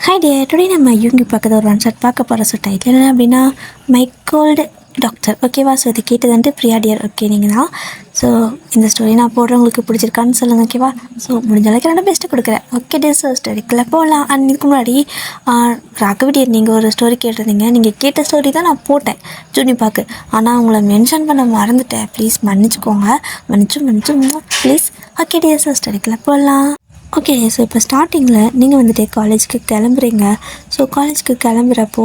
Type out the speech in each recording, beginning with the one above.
Hi dear, today நம்ம யூங்கி பக்கத்தில் ஒரு ஒன் ஷாட் பார்க்க போகிற டைட்டில் என்ன அப்படின்னா மை கோல்டு டாக்டர். ஓகேவா? ஸோ இது கேட்டது வந்துட்டு பிரியா டியர். ஓகே, நீங்கள் தான். ஸோ இந்த ஸ்டோரி நான் போடுறவங்களுக்கு பிடிச்சிருக்கான்னு சொல்லுங்கள். ஓகேவா? ஸோ முடிஞ்ச அளவுக்கு என்னோட பெஸ்ட்டு கொடுக்குறேன். ஓகே டியர், ஸோ ஸ்டோரிக்குள்ளே போகலாம். அண்ட் இதுக்கு முன்னாடி ராகவி டியர் நீங்கள் ஒரு ஸ்டோரி கேட்டிருந்தீங்க. நீங்கள் கேட்ட ஸ்டோரி தான் நான் போட்டேன் ஜூனி பார்க்கு. ஆனால் உங்களை மென்ஷன் பண்ண மறந்துட்டேன். ப்ளீஸ் மன்னிச்சுக்கோங்க. மன்னிச்சு ப்ளீஸ். ஓகே டியர், ஸோ ஸ்டோரிக்குள்ளே போகலாம். ஓகே, ஸோ இப்போ ஸ்டார்டிங்கில் நீங்கள் வந்துட்டு காலேஜுக்கு கிளம்புறீங்க. ஸோ காலேஜுக்கு கிளம்புறப்போ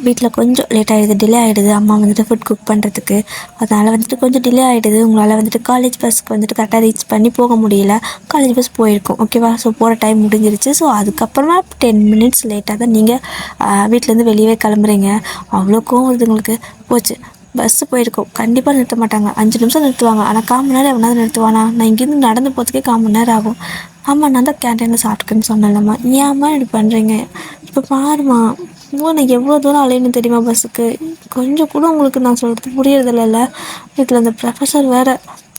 வீட்டில் கொஞ்சம் லேட் ஆகிடுது, டிலே ஆகிடுது. அம்மா வந்துட்டு ஃபுட் குக் பண்ணுறதுக்கு, அதனால் வந்துட்டு கொஞ்சம் டிலே ஆகிடுது. உங்களால் வந்துட்டு காலேஜ் பஸ்க்கு வந்துட்டு கரெக்டாக ரீச் பண்ணி போக முடியல. காலேஜ் பஸ் போயிருக்கும். ஓகேவா? ஸோ போகிற டைம் முடிஞ்சிருச்சு. ஸோ அதுக்கப்புறமா 10 minutes லேட்டாக தான் நீங்கள் வீட்டிலேருந்து வெளியவே கிளம்புறீங்க. அவ்வளோ கோவம் வருது உங்களுக்கு. போச்சு, பஸ்ஸு போயிருக்கோம். கண்டிப்பாக நிறுத்த மாட்டாங்க. 5 நிமிஷம் நிறுத்துவாங்க. ஆனால் 1/4 மணி நேரம் எவ்வளோ நிறுத்துவானா? நான் இங்கேருந்து நடந்து போகிறதுக்கே 1/4 மணி நேரம் ஆகும். ஆமாம், நான் தான் கேன்டீனில் சாப்பிட்டுக்குன்னு சொன்னேன்லம்மா. ஏம்மா இப்படி பண்ணுறீங்க? இப்போ பாருமா, நான் எவ்வளோ தூரம் அலையணும் தெரியுமா பஸ்ஸுக்கு? கொஞ்சம் கூட உங்களுக்கு நான் சொல்கிறது புரியறதில்ல. இதில் அந்த ப்ரொஃபஸர் வேறு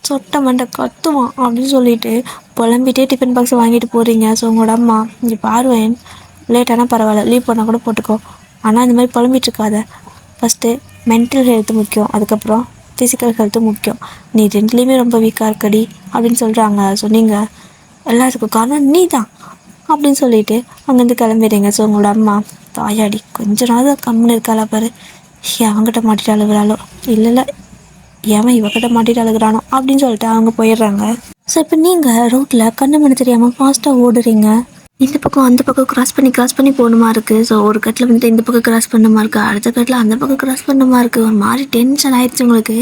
சொட்ட மண்டை கத்துவான் அப்படின்னு சொல்லிட்டு புலம்பிகிட்டே டிஃபன் பாக்ஸை வாங்கிட்டு போகிறீங்க. ஸோ உங்களோட அம்மா, இங்கே பாருவேன், லேட்டானால் பரவாயில்ல, லீவ் பண்ணால் கூட போட்டுக்கோ, ஆனால் இந்த மாதிரி புலம்பிகிட்ருக்காத. ஃபஸ்ட்டு மென்டல் ஹெல்த்து முக்கியம், அதுக்கப்புறம் ஃபிசிக்கல் ஹெல்த்து முக்கியம். நீ ரெண்டுலேயுமே ரொம்ப வீக்காக இருக்கடி அப்படின்னு சொல்கிறாங்க. ஸோ நீங்கள் எல்லாத்துக்கும் காரணம் நீ தான் அப்படின்னு சொல்லிட்டு அங்கேருந்து கிளம்பிடுங்க. ஸோ உங்களோட அம்மா, தாயாடி கொஞ்ச நாள் கம்முன்னு இருக்காளா பாரு, அவங்ககிட்ட மாட்டிட்டு அழுகுறாளோ, இல்லை ஏன் இவகிட்ட மாட்டிட்டு அழுகுறானோ அப்படின்னு சொல்லிட்டு அவங்க போயிடுறாங்க. ஸோ இப்போ நீங்கள் ரோட்டில் கண்ணு மணி தெரியாமல் ஃபாஸ்ட்டாக ஓடுறீங்க. இந்த பக்கம் அந்த பக்கம் கிராஸ் பண்ணி போகணுமா இருக்குது. ஸோ ஒரு கட்டில் வந்துட்டு இந்த பக்கம் கிராஸ் பண்ணணுமா இருக்குது, அடுத்த கட்டில் அந்த பக்கம் கிராஸ் பண்ணணுமா இருக்குது. ஒரு மாதிரி டென்ஷன் ஆயிடுச்சு உங்களுக்கு.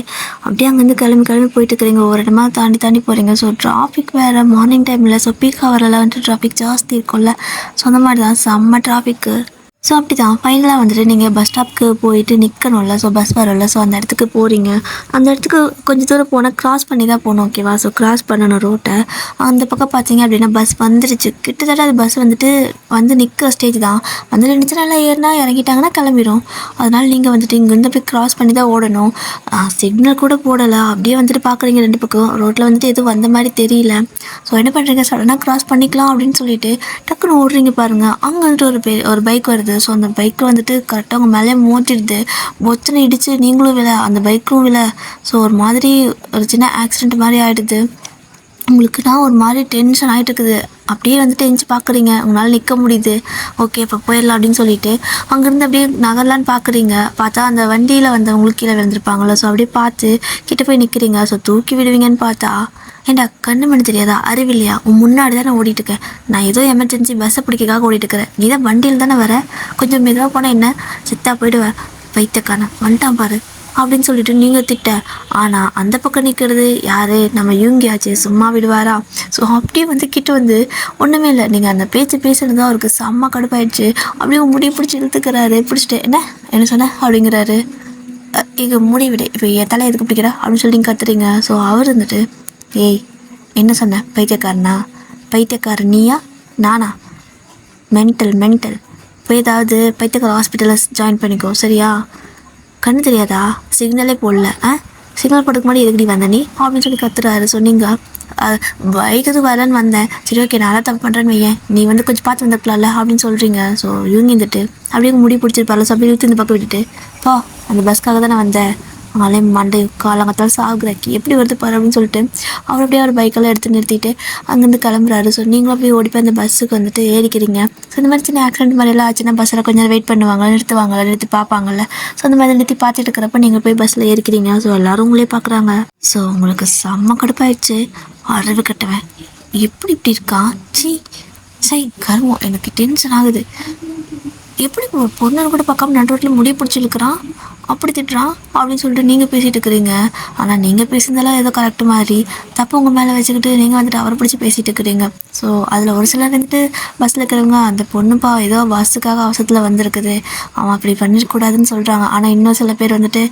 அப்படியே அங்கேருந்து கிளம்பி போயிட்டு இருக்கிறீங்க. ஒரு இடமா தாண்டி போகிறீங்க. ஸோ டிராஃபிக் வேறு மார்னிங் டைமில். ஸோ பீக் ஹவரில் வந்துட்டு டிராஃபிக் ஜாஸ்தி இருக்கும்ல. ஸோ அந்த மாதிரி தான் செம்ம டிராஃபிக்கு. ஸோ அப்படி தான் ஃபைனலாக வந்துட்டு நீங்கள் பஸ் ஸ்டாப்க்கு போயிட்டு நிற்கணும்ல. ஸோ பஸ் வரல. ஸோ அந்த இடத்துக்கு போகிறீங்க. அந்த இடத்துக்கு கொஞ்சம் தூரம் போனால் க்ராஸ் பண்ணி தான் போகணும். ஓகேவா? ஸோ க்ராஸ் பண்ணணும் ரோட்டை. அந்த பக்கம் பார்த்தீங்க அப்படின்னா பஸ் வந்துருச்சு. கிட்டத்தட்ட அது பஸ் வந்துட்டு வந்து நிற்க ஸ்டேஜ் தான். வந்து நினச்சி நல்லா ஏறினா இறங்கிட்டாங்கன்னா கிளம்பிடும். அதனால் நீங்கள் வந்துட்டு இங்கேருந்து போய் க்ராஸ் பண்ணி தான் ஓடணும். சிக்னல் கூட போடலை. அப்படியே வந்துட்டு பார்க்குறீங்க ரெண்டு பக்கம். ரோட்டில் வந்துட்டு எதுவும் வந்த மாதிரி தெரியல. ஸோ என்ன பண்ணுறீங்க, சடனாக க்ராஸ் பண்ணிக்கலாம் அப்படின்னு சொல்லிட்டு டக்குன்னு ஓடுறீங்க. பாருங்கள், அங்கே வந்துட்டு ஒரு பைக் வருது. ஸோ அந்த பைக்கில் வந்துட்டு கரெக்டாக அவங்க மேலே மோட்டிடுது. பொச்சனை இடித்து நீங்களும் விழ, அந்த பைக்கும் விழ. ஸோ ஒரு மாதிரி ஒரு சின்ன ஆக்சிடெண்ட் மாதிரி ஆகிடுது. உங்களுக்கு நான் ஒரு மாதிரி டென்ஷன் ஆகிட்டு இருக்குது. அப்படியே வந்துட்டு எஞ்சி பார்க்குறீங்க, உங்களால் நிற்க முடியுது. ஓகே, இப்போ போயிடலாம் அப்படின்னு சொல்லிட்டு அங்கேருந்து அப்படியே நகரலான்னு பார்க்குறீங்க. பார்த்தா அந்த வண்டியில் வந்தவங்களுக்கு கீழே விழுந்திருப்பாங்களோ. ஸோ அப்படியே பார்த்து கிட்ட போய் நிற்கிறீங்க. ஸோ தூக்கி விடுவீங்கன்னு பார்த்தா, ஏண்டா கண்ணு மணி தெரியாதா, அறிவில்லையா? உன் முன்னாடி தான் நான் ஓடிட்டுருக்கேன். நான் ஏதோ எமர்ஜென்சி பஸ்ஸை பிடிக்கிறதுக்காக ஓடிட்டுருக்கிறேன். நீ தான் வண்டியில் தானே வர, கொஞ்சம் மெதுவாக போனால் என்ன, சித்தா போய்டுவேன், வைத்தக்கான வந்துட்டான் பாரு அப்படின்னு சொல்லிட்டு நீங்கள் திட்ட. ஆனால் அந்த பக்கம் நிற்கிறது யார், நம்ம யூங்கியாச்சு, சும்மா விடுவாரா? ஸோ அப்படியே வந்து கிட்ட வந்து ஒன்றுமே இல்லை, நீங்கள் அந்த பேசுகிறது தான் அவருக்கு செம்ம கடுப்பாயிடுச்சு. அப்படியே முடிய பிடிச்சி இழுத்துக்கிறாரு. பிடிச்சிட்டு என்ன சொன்ன அப்படிங்கிறாரு. இங்கே முடி விடு, இப்போ என் தலை எதுக்கு பிடிக்கிறா அப்படின்னு சொல்லி நீங்கள் கத்துறீங்க. ஸோ அவர் வந்துட்டு, ஏய் என்ன சொன்ன, பைத்தியக்காரன் நீயா நானா? மென்டல் போய் ஏதாவது பைத்தியக்கார ஹாஸ்பிட்டலில் ஜாயின் பண்ணிக்கோ, சரியா? கண்ணு தெரியாதா, சிக்னலே போடல, சிக்னல் போட்டுக்கு முன்னாடி எதுக்கடி வந்த நீ அப்படின்னு சொல்லி கத்துறாரு. சொன்னீங்க பைக்கு வரலன்னு வந்தேன். சரி ஓகே, நான் தப்பு பண்ணுறேன்னு வையேன், நீ வந்து கொஞ்சம் பார்த்து வந்துக்கலாம்ல அப்படின்னு சொல்கிறீங்க. ஸோ இவங்க இருந்துட்டு அப்படியே முடி பிடிச்சிருப்பார்ல. ஸோ அப்படி இழுத்து இந்த பக்கம் விட்டுட்டு, பா அந்த பஸ்க்காக தான் நான் வந்தேன், அவங்களே மண்டை காலங்கத்தால் சாகுறாக்கி எப்படி வருது பாரு அப்படின்னு சொல்லிட்டு அவர் அப்படியே ஒரு பைக்கெல்லாம் எடுத்து நிறுத்திட்டு அங்கேருந்து கிளம்புறாரு. ஸோ நீங்களும் அப்படியே ஓடி போய் அந்த பஸ்ஸுக்கு வந்துட்டு ஏறிக்கிறீங்க. ஸோ இந்த மாதிரி சின்ன ஆக்சிடென்ட் மாதிரிலாம் ஆச்சுன்னா பஸ்ஸில் கொஞ்சம் நேரம் வெயிட் பண்ணுவாங்க, நிறுத்தி பார்ப்பாங்கல்ல. ஸோ அந்த மாதிரி நிறுத்தி பார்த்துட்டு இருக்கிறப்ப நீங்கள் போய் பஸ்ஸில் ஏறிக்கிறீங்க. ஸோ எல்லோரும் உங்களே பார்க்குறாங்க. ஸோ உங்களுக்கு செம்ம கடுப்பாயிடுச்சு. அறிவு கட்டவன் எப்படி இப்படி இருக்கான், சை கர்மம், எனக்கு டென்ஷன் ஆகுது. எப்படி பொண்ணு கூட பார்க்காம நடுரோட்டில் முடிய பிடிச்சி இழுக்கிறான், அப்படி திட்டுறான் அப்படின்னு சொல்லிட்டு நீங்கள் பேசிகிட்டு இருக்கிறீங்க. ஆனால் நீங்கள் பேசுனதெல்லாம் ஏதோ கரெக்டு மாதிரி தப்பு உங்கள் மேலே வச்சுக்கிட்டு நீங்கள் வந்துட்டு அவரை பிடிச்சி பேசிகிட்டு இருக்கிறீங்க. ஸோ அதில் ஒரு சிலர் வந்துட்டு பஸ்ஸில் இருக்கிறவங்க, அந்த பொண்ணுப்பா ஏதோ பஸ்ஸுக்காக அவசரத்தில் வந்திருக்குது, அவன் அப்படி பண்ணிடக்கூடாதுன்னு சொல்கிறாங்க. ஆனால் இன்னும் சில பேர் வந்துட்டு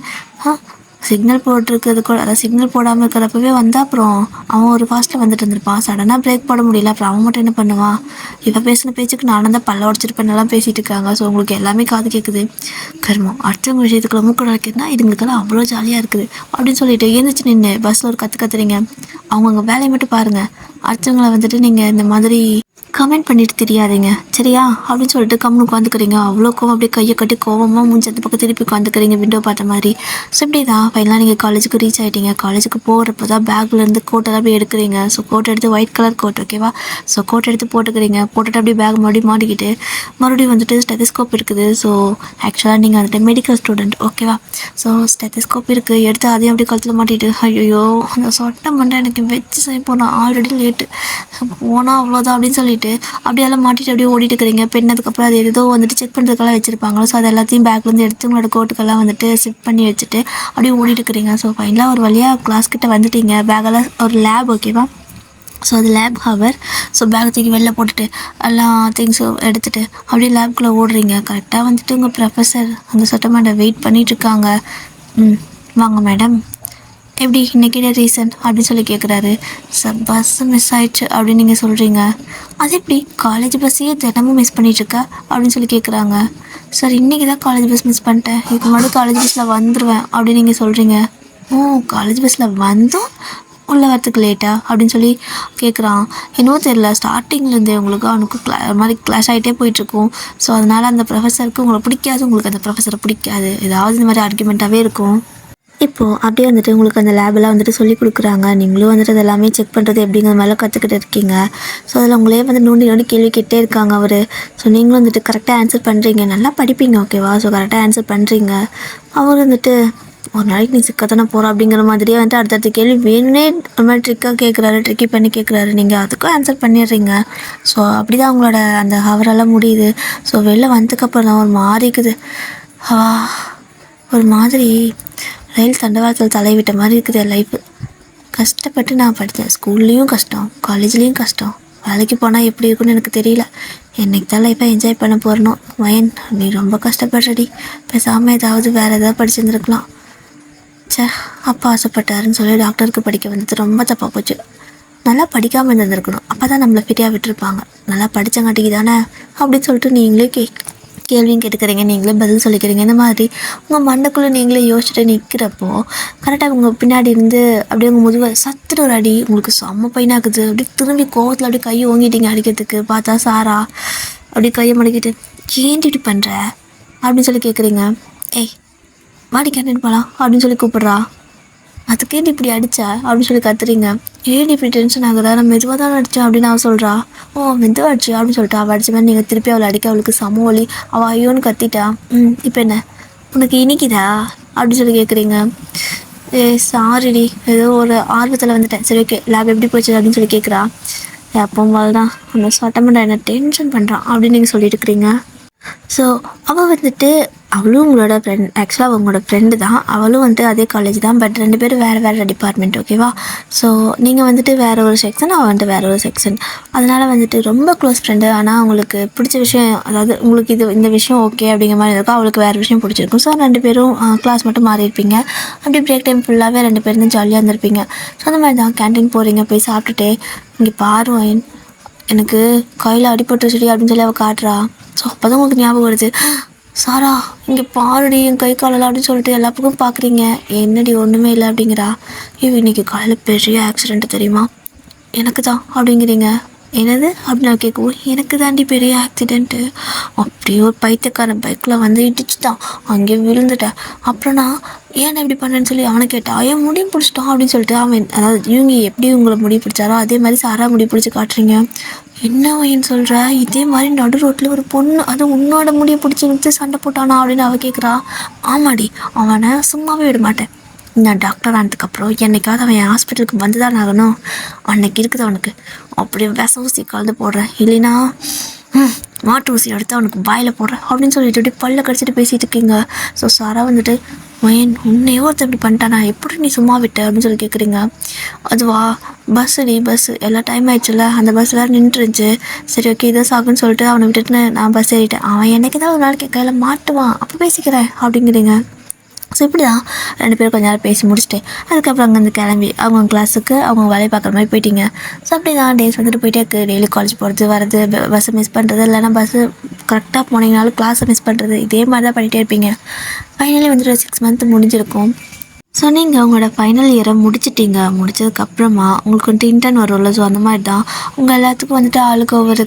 சிக்னல் போட்டிருக்கிறது கூட, அதாவது சிக்னல் போடாமல் இருக்கிறப்பவே வந்தால் அப்புறம் அவன் ஒரு ஃபாஸ்ட்டில் வந்துட்டு இருந்திருப்பான். சடனாக பிரேக் போட முடியல, அப்புறம் அவன் மட்டும் என்ன பண்ணுவான்? இப்போ பேசின பேச்சுக்கு நானும் தான் பல்ல உடச்சிருப்பேன்னெல்லாம் பேசிகிட்டு இருக்காங்க. ஸோ உங்களுக்கு எல்லாமே காது கேட்குது. கர்மம், அடுத்தவங்க விஷயத்துக்குள்ள மூக்க நடக்குதுன்னா இதுங்களுக்கெல்லாம் அவ்வளோ ஜாலியாக இருக்குது அப்படின்னு சொல்லிட்டு எழுந்திரிச்சு நின்று பஸ்ஸில் ஒரு கற்றுறீங்க. அவங்கவுங்க வேலையை மட்டும் பாருங்கள். அடுத்தவங்களை வந்துட்டு நீங்கள் இந்த மாதிரி கமெண்ட் பண்ணிட்டு தெரியாதீங்க சரியா அப்படின்னு சொல்லிட்டு கம்னு உட்காந்துக்கிறீங்க. அவ்வளோ கோவம் அப்படியே கையை கட்டி கோவமாக மூஞ்சி அந்த பக்கம் திருப்பி உட்காந்துக்கிறீங்க விண்டோ பார்த்த மாதிரி. ஸோ இப்படி தான் ஃபைனலாக நீங்கள் காலேஜுக்கு ரீச் ஆகிட்டீங்க. காலேஜுக்கு போகிறப்ப தான் பேக்லேருந்து கோட்டெல்லாம் அப்படியே எடுக்கிறீங்க. ஸோ கோட் எடுத்து ஒயிட் கலர் கோட் ஓகேவா. ஸோ கோட் எடுத்து போட்டுக்கிறீங்க. போட்டுட்டு அப்படியே பேக் மறுபடியும் மாட்டிக்கிட்டு மறுபடியும் வந்துட்டு ஸ்டெத்தஸ்கோப் இருக்குது. ஸோ ஆக்சுவலாக நீங்கள் வந்துட்டு மெடிக்கல் ஸ்டூடெண்ட் ஓகேவா. ஸோ ஸ்டெத்தஸ்கோப் இருக்குது எடுத்து அதையும் அப்படியே கழுத்தில் மாட்டிட்டு ஐயோ அந்த சொட்டை மண்டை எனக்கு வச்சு செய்ய போனால் ஆல்ரெடி லேட்டு போனால் அவ்வளோதான் அப்படின்னு சொல்லிட்டு அப்படியெல்லாம் மாட்டிட்டு அப்படியே ஓடிட்டு இருக்கிறீங்க. பெண்ணதுக்கப்புறம் அது ஏதோ வந்துட்டு செக் பண்ணுறதுக்கெல்லாம் வச்சுருப்பாங்களோ. ஸோ அது எல்லாத்தையும் பேக்லேருந்து எடுத்து உங்களோட கோட்டுக்கெல்லாம் வந்துட்டு செட் பண்ணி வச்சுட்டு அப்படியே ஓடிட்டு இருக்கிறீங்க. ஸோ ஃபைனலாக ஒரு வழியாக கிளாஸ் கிட்ட வந்துட்டீங்க. பேக்கெல்லாம் ஒரு லேப் ஓகேவா. ஸோ அது லேப் ஹவர். ஸோ பேக் தூக்கி வெளில போட்டுட்டு எல்லா திங்ஸும் எடுத்துகிட்டு அப்படியே லேப்குள்ளே ஓடுறீங்க. கரெக்டாக வந்துட்டு உங்கள் ப்ரொஃபஸர் அந்த சட்டமாட்ட வெயிட் பண்ணிகிட்ருக்காங்க. வாங்க மேடம் எப்படி இன்றைக்கி ரீசன் அப்படின்னு சொல்லி கேட்குறாரு. சார் பஸ்ஸு மிஸ் ஆயிடுச்சு அப்படின்னு நீங்கள் சொல்கிறீங்க. அது எப்படி காலேஜ் பஸ்ஸையே தினமும் மிஸ் பண்ணிகிட்ருக்க அப்படின்னு சொல்லி கேட்குறாங்க. சார் இன்றைக்கி தான் காலேஜ் பஸ் மிஸ் பண்ணிட்டேன், இதுக்கு முன்னாடி காலேஜ் பஸ்ஸில் வந்துடுவேன் அப்படின்னு நீங்கள் சொல்கிறீங்க. ஓ காலேஜ் பஸ்ஸில் வந்தும் உள்ளே வரத்துக்கு லேட்டா அப்படின்னு சொல்லி கேட்குறான். இன்னும் தெரில ஸ்டார்டிங்லேருந்தே உங்களுக்கு அவனுக்கு மாதிரி கிளாஷ் ஆகிட்டே போயிட்டுருக்கும். ஸோ அதனால் அந்த ப்ரொஃபஸருக்கு உங்களை பிடிக்காது, உங்களுக்கு அந்த ப்ரொஃபஸரை பிடிக்காது, ஏதாவது இந்த மாதிரி ஆர்குமெண்ட்டாகவே இருக்கும். இப்போது அப்படியே வந்துட்டு உங்களுக்கு அந்த லேபெல்லாம் வந்துட்டு சொல்லி கொடுக்குறாங்க. நீங்களும் வந்துட்டு அது எல்லாமே செக் பண்ணுறது எப்படிங்கிற மாதிரிலாம் கற்றுக்கிட்டு இருக்கீங்க. ஸோ அதில் உங்களே வந்து நோண்டி கேள்வி கேட்டே இருக்காங்க அவர். ஸோ நீங்களும் வந்துட்டு கரெக்டாக ஆன்சர் பண்ணுறீங்க, நல்லா படிப்பீங்க ஓகேவா. ஸோ கரெக்டாக ஆன்சர் பண்ணுறீங்க. அவர் வந்துட்டு ஒரு நாளைக்கு நீ சிக்கத்தானே போகிற அப்படிங்கிற மாதிரியே வந்துட்டு அடுத்தடுத்த கேள்வி வேணுனே ஒரு மாதிரி ட்ரிக்காக கேட்குறாரு, ட்ரிக்கி பண்ணி கேட்குறாரு. நீங்கள் அதுக்கும் ஆன்சர் பண்ணிடுறீங்க. ஸோ அப்படி தான் அவங்களோட அந்த ஹவரெல்லாம் முடியுது. ஸோ வெளில வந்ததுக்கப்புறம் தான் ஒரு மாதிரி இருக்குது. ஒரு மாதிரி ரயில் தண்டவாளத்தில் தலைவிட்ட மாதிரி இருக்குது என் லைஃபு. கஷ்டப்பட்டு நான் படித்தேன், ஸ்கூல்லேயும் கஷ்டம், காலேஜ்லேயும் கஷ்டம், வேலைக்கு போனால் எப்படி இருக்குன்னு எனக்கு தெரியல. என்றைக்கு தான் லைஃப்பை என்ஜாய் பண்ண போகிறனோ. வயன் நீ ரொம்ப கஷ்டப்படுறடி, பேசாமல் ஏதாவது வேறு ஏதாவது படிச்சுருந்துருக்கலாம். அப்பா ஆசைப்பட்டாருன்னு சொல்லி டாக்டருக்கு படிக்க வந்தது ரொம்ப தப்பாக போச்சு. நல்லா படிக்காமல் இருந்திருக்கணும், அப்போ தான் நம்மளை ஃப்ரீயாக விட்டுருப்பாங்க. நல்லா படித்தங்காட்டிக்கு தானே அப்படின்னு சொல்லிட்டு நீங்களே கேள்வியும் கேட்டுக்கிறீங்க, நீங்களே பதில் சொல்லிக்கிறீங்க. இந்த மாதிரி உங்கள் மண்டைக்குள்ளே நீங்களே யோசிச்சுட்டு நிற்கிறப்போ கரெக்டாக உங்கள் பின்னாடி இருந்து அப்படியே உங்கள் முதுவை சத்துற ஒரு அடி உங்களுக்கு செம்ம பையனாக்குது. அப்படியே திரும்பி கோவத்தில் அப்படியே கையை ஓங்கிட்டீங்க அடிக்கிறதுக்கு. பார்த்தா சாரா அப்படியே கையை மடக்கிட்டு ஏன்டி இப்படி பண்ணுற அப்படின்னு சொல்லி கேட்குறீங்க. ஏய் வாடி கேண்டீன் போகலாம் அப்படின்னு சொல்லி கூப்பிட்றா. அதுக்கேண்டி இப்படி அடித்தா அப்படின்னு சொல்லி கத்துறீங்க. ஏடி இப்படி டென்ஷன் ஆகுறா, நான் மெதுவாக தான் அடித்தேன் அப்படின்னு அவள் சொல்கிறா. ஓ மெதுவாக அடிச்சு அப்படின்னு சொல்லிட்டு அவள் அடித்த மாதிரி நீங்கள் திருப்பி அவளை அடிக்க அவளுக்கு சமோலி அவள் ஐயோன்னு கத்திட்டா. இப்போ என்ன உனக்கு இனிக்குதா அப்படின்னு சொல்லி கேட்குறீங்க. சாரிடி ஏதோ ஒரு ஆர்வத்தில் வந்துட்டேன், சரி ஓகே லேப் எப்படி போச்சு அப்படின்னு சொல்லி கேட்குறா. எப்போ தான் அந்த சட்டமன்ற என்ன டென்ஷன் பண்ணுறான் அப்படின்னு நீங்கள் சொல்லிட்டு இருக்கிறீங்க. ஸோ அவள் வந்துட்டு அவளும் உங்களோட ஃப்ரெண்ட், ஆக்சுவலாக அவங்களோட ஃப்ரெண்டு தான். அவளும் வந்துட்டு அதே காலேஜ் தான், பட் 2 பேரும் வேறு டிபார்ட்மெண்ட் ஓகேவா. ஸோ நீங்கள் வந்துட்டு வேறு ஒரு செக்ஷன், அவள் வந்துட்டு வேறு ஒரு செக்ஷன். அதனால் வந்துட்டு ரொம்ப க்ளோஸ் ஃப்ரெண்டு. ஆனால் அவங்களுக்கு பிடிச்ச விஷயம், அதாவது உங்களுக்கு இந்த விஷயம் ஓகே அப்படிங்கிற மாதிரி இருக்கும், அவளுக்கு வேறு விஷயம் பிடிச்சிருக்கும். ஸோ 2 பேரும் கிளாஸ் மட்டும் மாறி இருப்பீங்க. அப்படி பிரேக் டைம் ஃபுல்லாகவே 2 பேரும் தான் ஜாலியாக இருந்திருப்பீங்க. ஸோ அந்த மாதிரி தான் கேன்டீன் போகிறீங்க, போய் சாப்பிட்டுட்டு இங்கே பாரு எனக்கு கையில் அடிபட்டுருச்சுடி அப்படின்னு சொல்லி அவள் காட்டுறா. ஸோ அப்போ தான் உங்களுக்கு ஞாபகம் வருது, சாரா இங்கே பாருடி என் கை காலெல்லாம் அப்படின்னு சொல்லிட்டு எல்லா பக்கம் பார்க்குறீங்க. என்னடி ஒன்றுமே இல்லை அப்படிங்கிறா. இன்றைக்கி காலையில் பெரிய ஆக்சிடெண்ட்டு தெரியுமா. எனக்கு தான் அப்படிங்கிறீங்க. என்னது அப்படின்னு நான் கேட்கவும், எனக்கு தாண்டி பெரிய ஆக்சிடெண்ட்டு, அப்படியே ஒரு பைத்தியக்காரன் பைக்கில் வந்து இடிச்சு தான் அங்கேயே விழுந்துட்டேன். அப்புறம் நான் ஏன் இப்படி பண்ணேன்னு சொல்லி அவனை கேட்டான். ஏன் முடியும் பிடிச்சிட்டான் அப்படின்னு சொல்லிட்டு அவன், அதாவது இவங்க எப்படி உங்களை முடி பிடிச்சாரோ அதே மாதிரி சாரா முடி பிடிச்சி காட்டுறீங்க. என்ன வயன்னு சொல்கிற, இதே மாதிரி நடு ரோட்டில் ஒரு பொண்ணு அது உன்னோட முடியை பிடிச்சி வச்சு சண்டை போட்டானா அப்படின்னு அவள் கேட்குறா. ஆமாடி அவனை சும்மாவே விட மாட்டேன், நான் டாக்டர் ஆனதுக்கப்புறம் என்னைக்காவது அவன் என் ஹாஸ்பிட்டலுக்கு வந்து தான் ஆகணும். அன்னைக்கு இருக்குது அவனுக்கு அப்படியே விஷ ஊசி கலந்து போடுறேன், இல்லைன்னா மாட்டு ஊசி எடுத்து அவனுக்கு வாயில் போடுறேன் அப்படின்னு சொல்லிட்டு இப்படி பல்ல கடிச்சிட்டு பேசிகிட்டு இருக்கீங்க. ஸோ சாரா வந்துட்டு வயன் உன்னையோ ஒருத்தர் இப்படி பண்ணிட்டானா, எப்படி நீ சும்மா விட்ட அப்படின்னு சொல்லி கேட்குறீங்க. அதுவா பஸ்ஸு எல்லாம் டைம் ஆயிடுச்சுல்ல, அந்த பஸ் வேறு நின்றுருந்துச்சு. சரி ஓகே இதை சாகுன்னு சொல்லிட்டு அவனை விட்டுட்டு நான் பஸ் ஏறிட்டேன். அவன் என்னைக்கு தான் ஒரு நாளைக்கு கையில் மாட்டுவான், அப்போ பேசிக்கிறேன் அப்படிங்கிறீங்க. ஸோ இப்படி தான் 2 பேரும் கொஞ்ச நேரம் பேசி முடிச்சுட்டு அதுக்கப்புறம் அங்கேருந்து கிளம்பி அவங்க கிளாஸுக்கு அவங்க வேலையை பார்க்குற மாதிரி போயிட்டீங்க. ஸோ அப்படி தான் டேஸ் வந்துட்டு போயிட்டே இருக்குது. டெய்லி காலேஜ் போகிறது வரது, பஸ்ஸை மிஸ் பண்ணுறது, இல்லைனா பஸ்ஸு கரெக்டாக போனீங்கனாலும் கிளாஸை மிஸ் பண்ணுறது, இதே மாதிரி தான் பண்ணிகிட்டே இருப்பீங்க. ஃபைனலி வந்துட்டு 6 மந்த் முடிஞ்சிருக்கும். ஸோ நீங்கள் உங்களோட ஃபைனல் இயரை முடிச்சிட்டிங்க. முடிச்சதுக்கப்புறமா உங்களுக்கு வந்துட்டு இன்டர்ன் வரும்ல. ஸோ அந்த மாதிரி தான் உங்கள் எல்லாத்துக்கும் வந்துட்டு ஆளுக்கு ஒவ்வொரு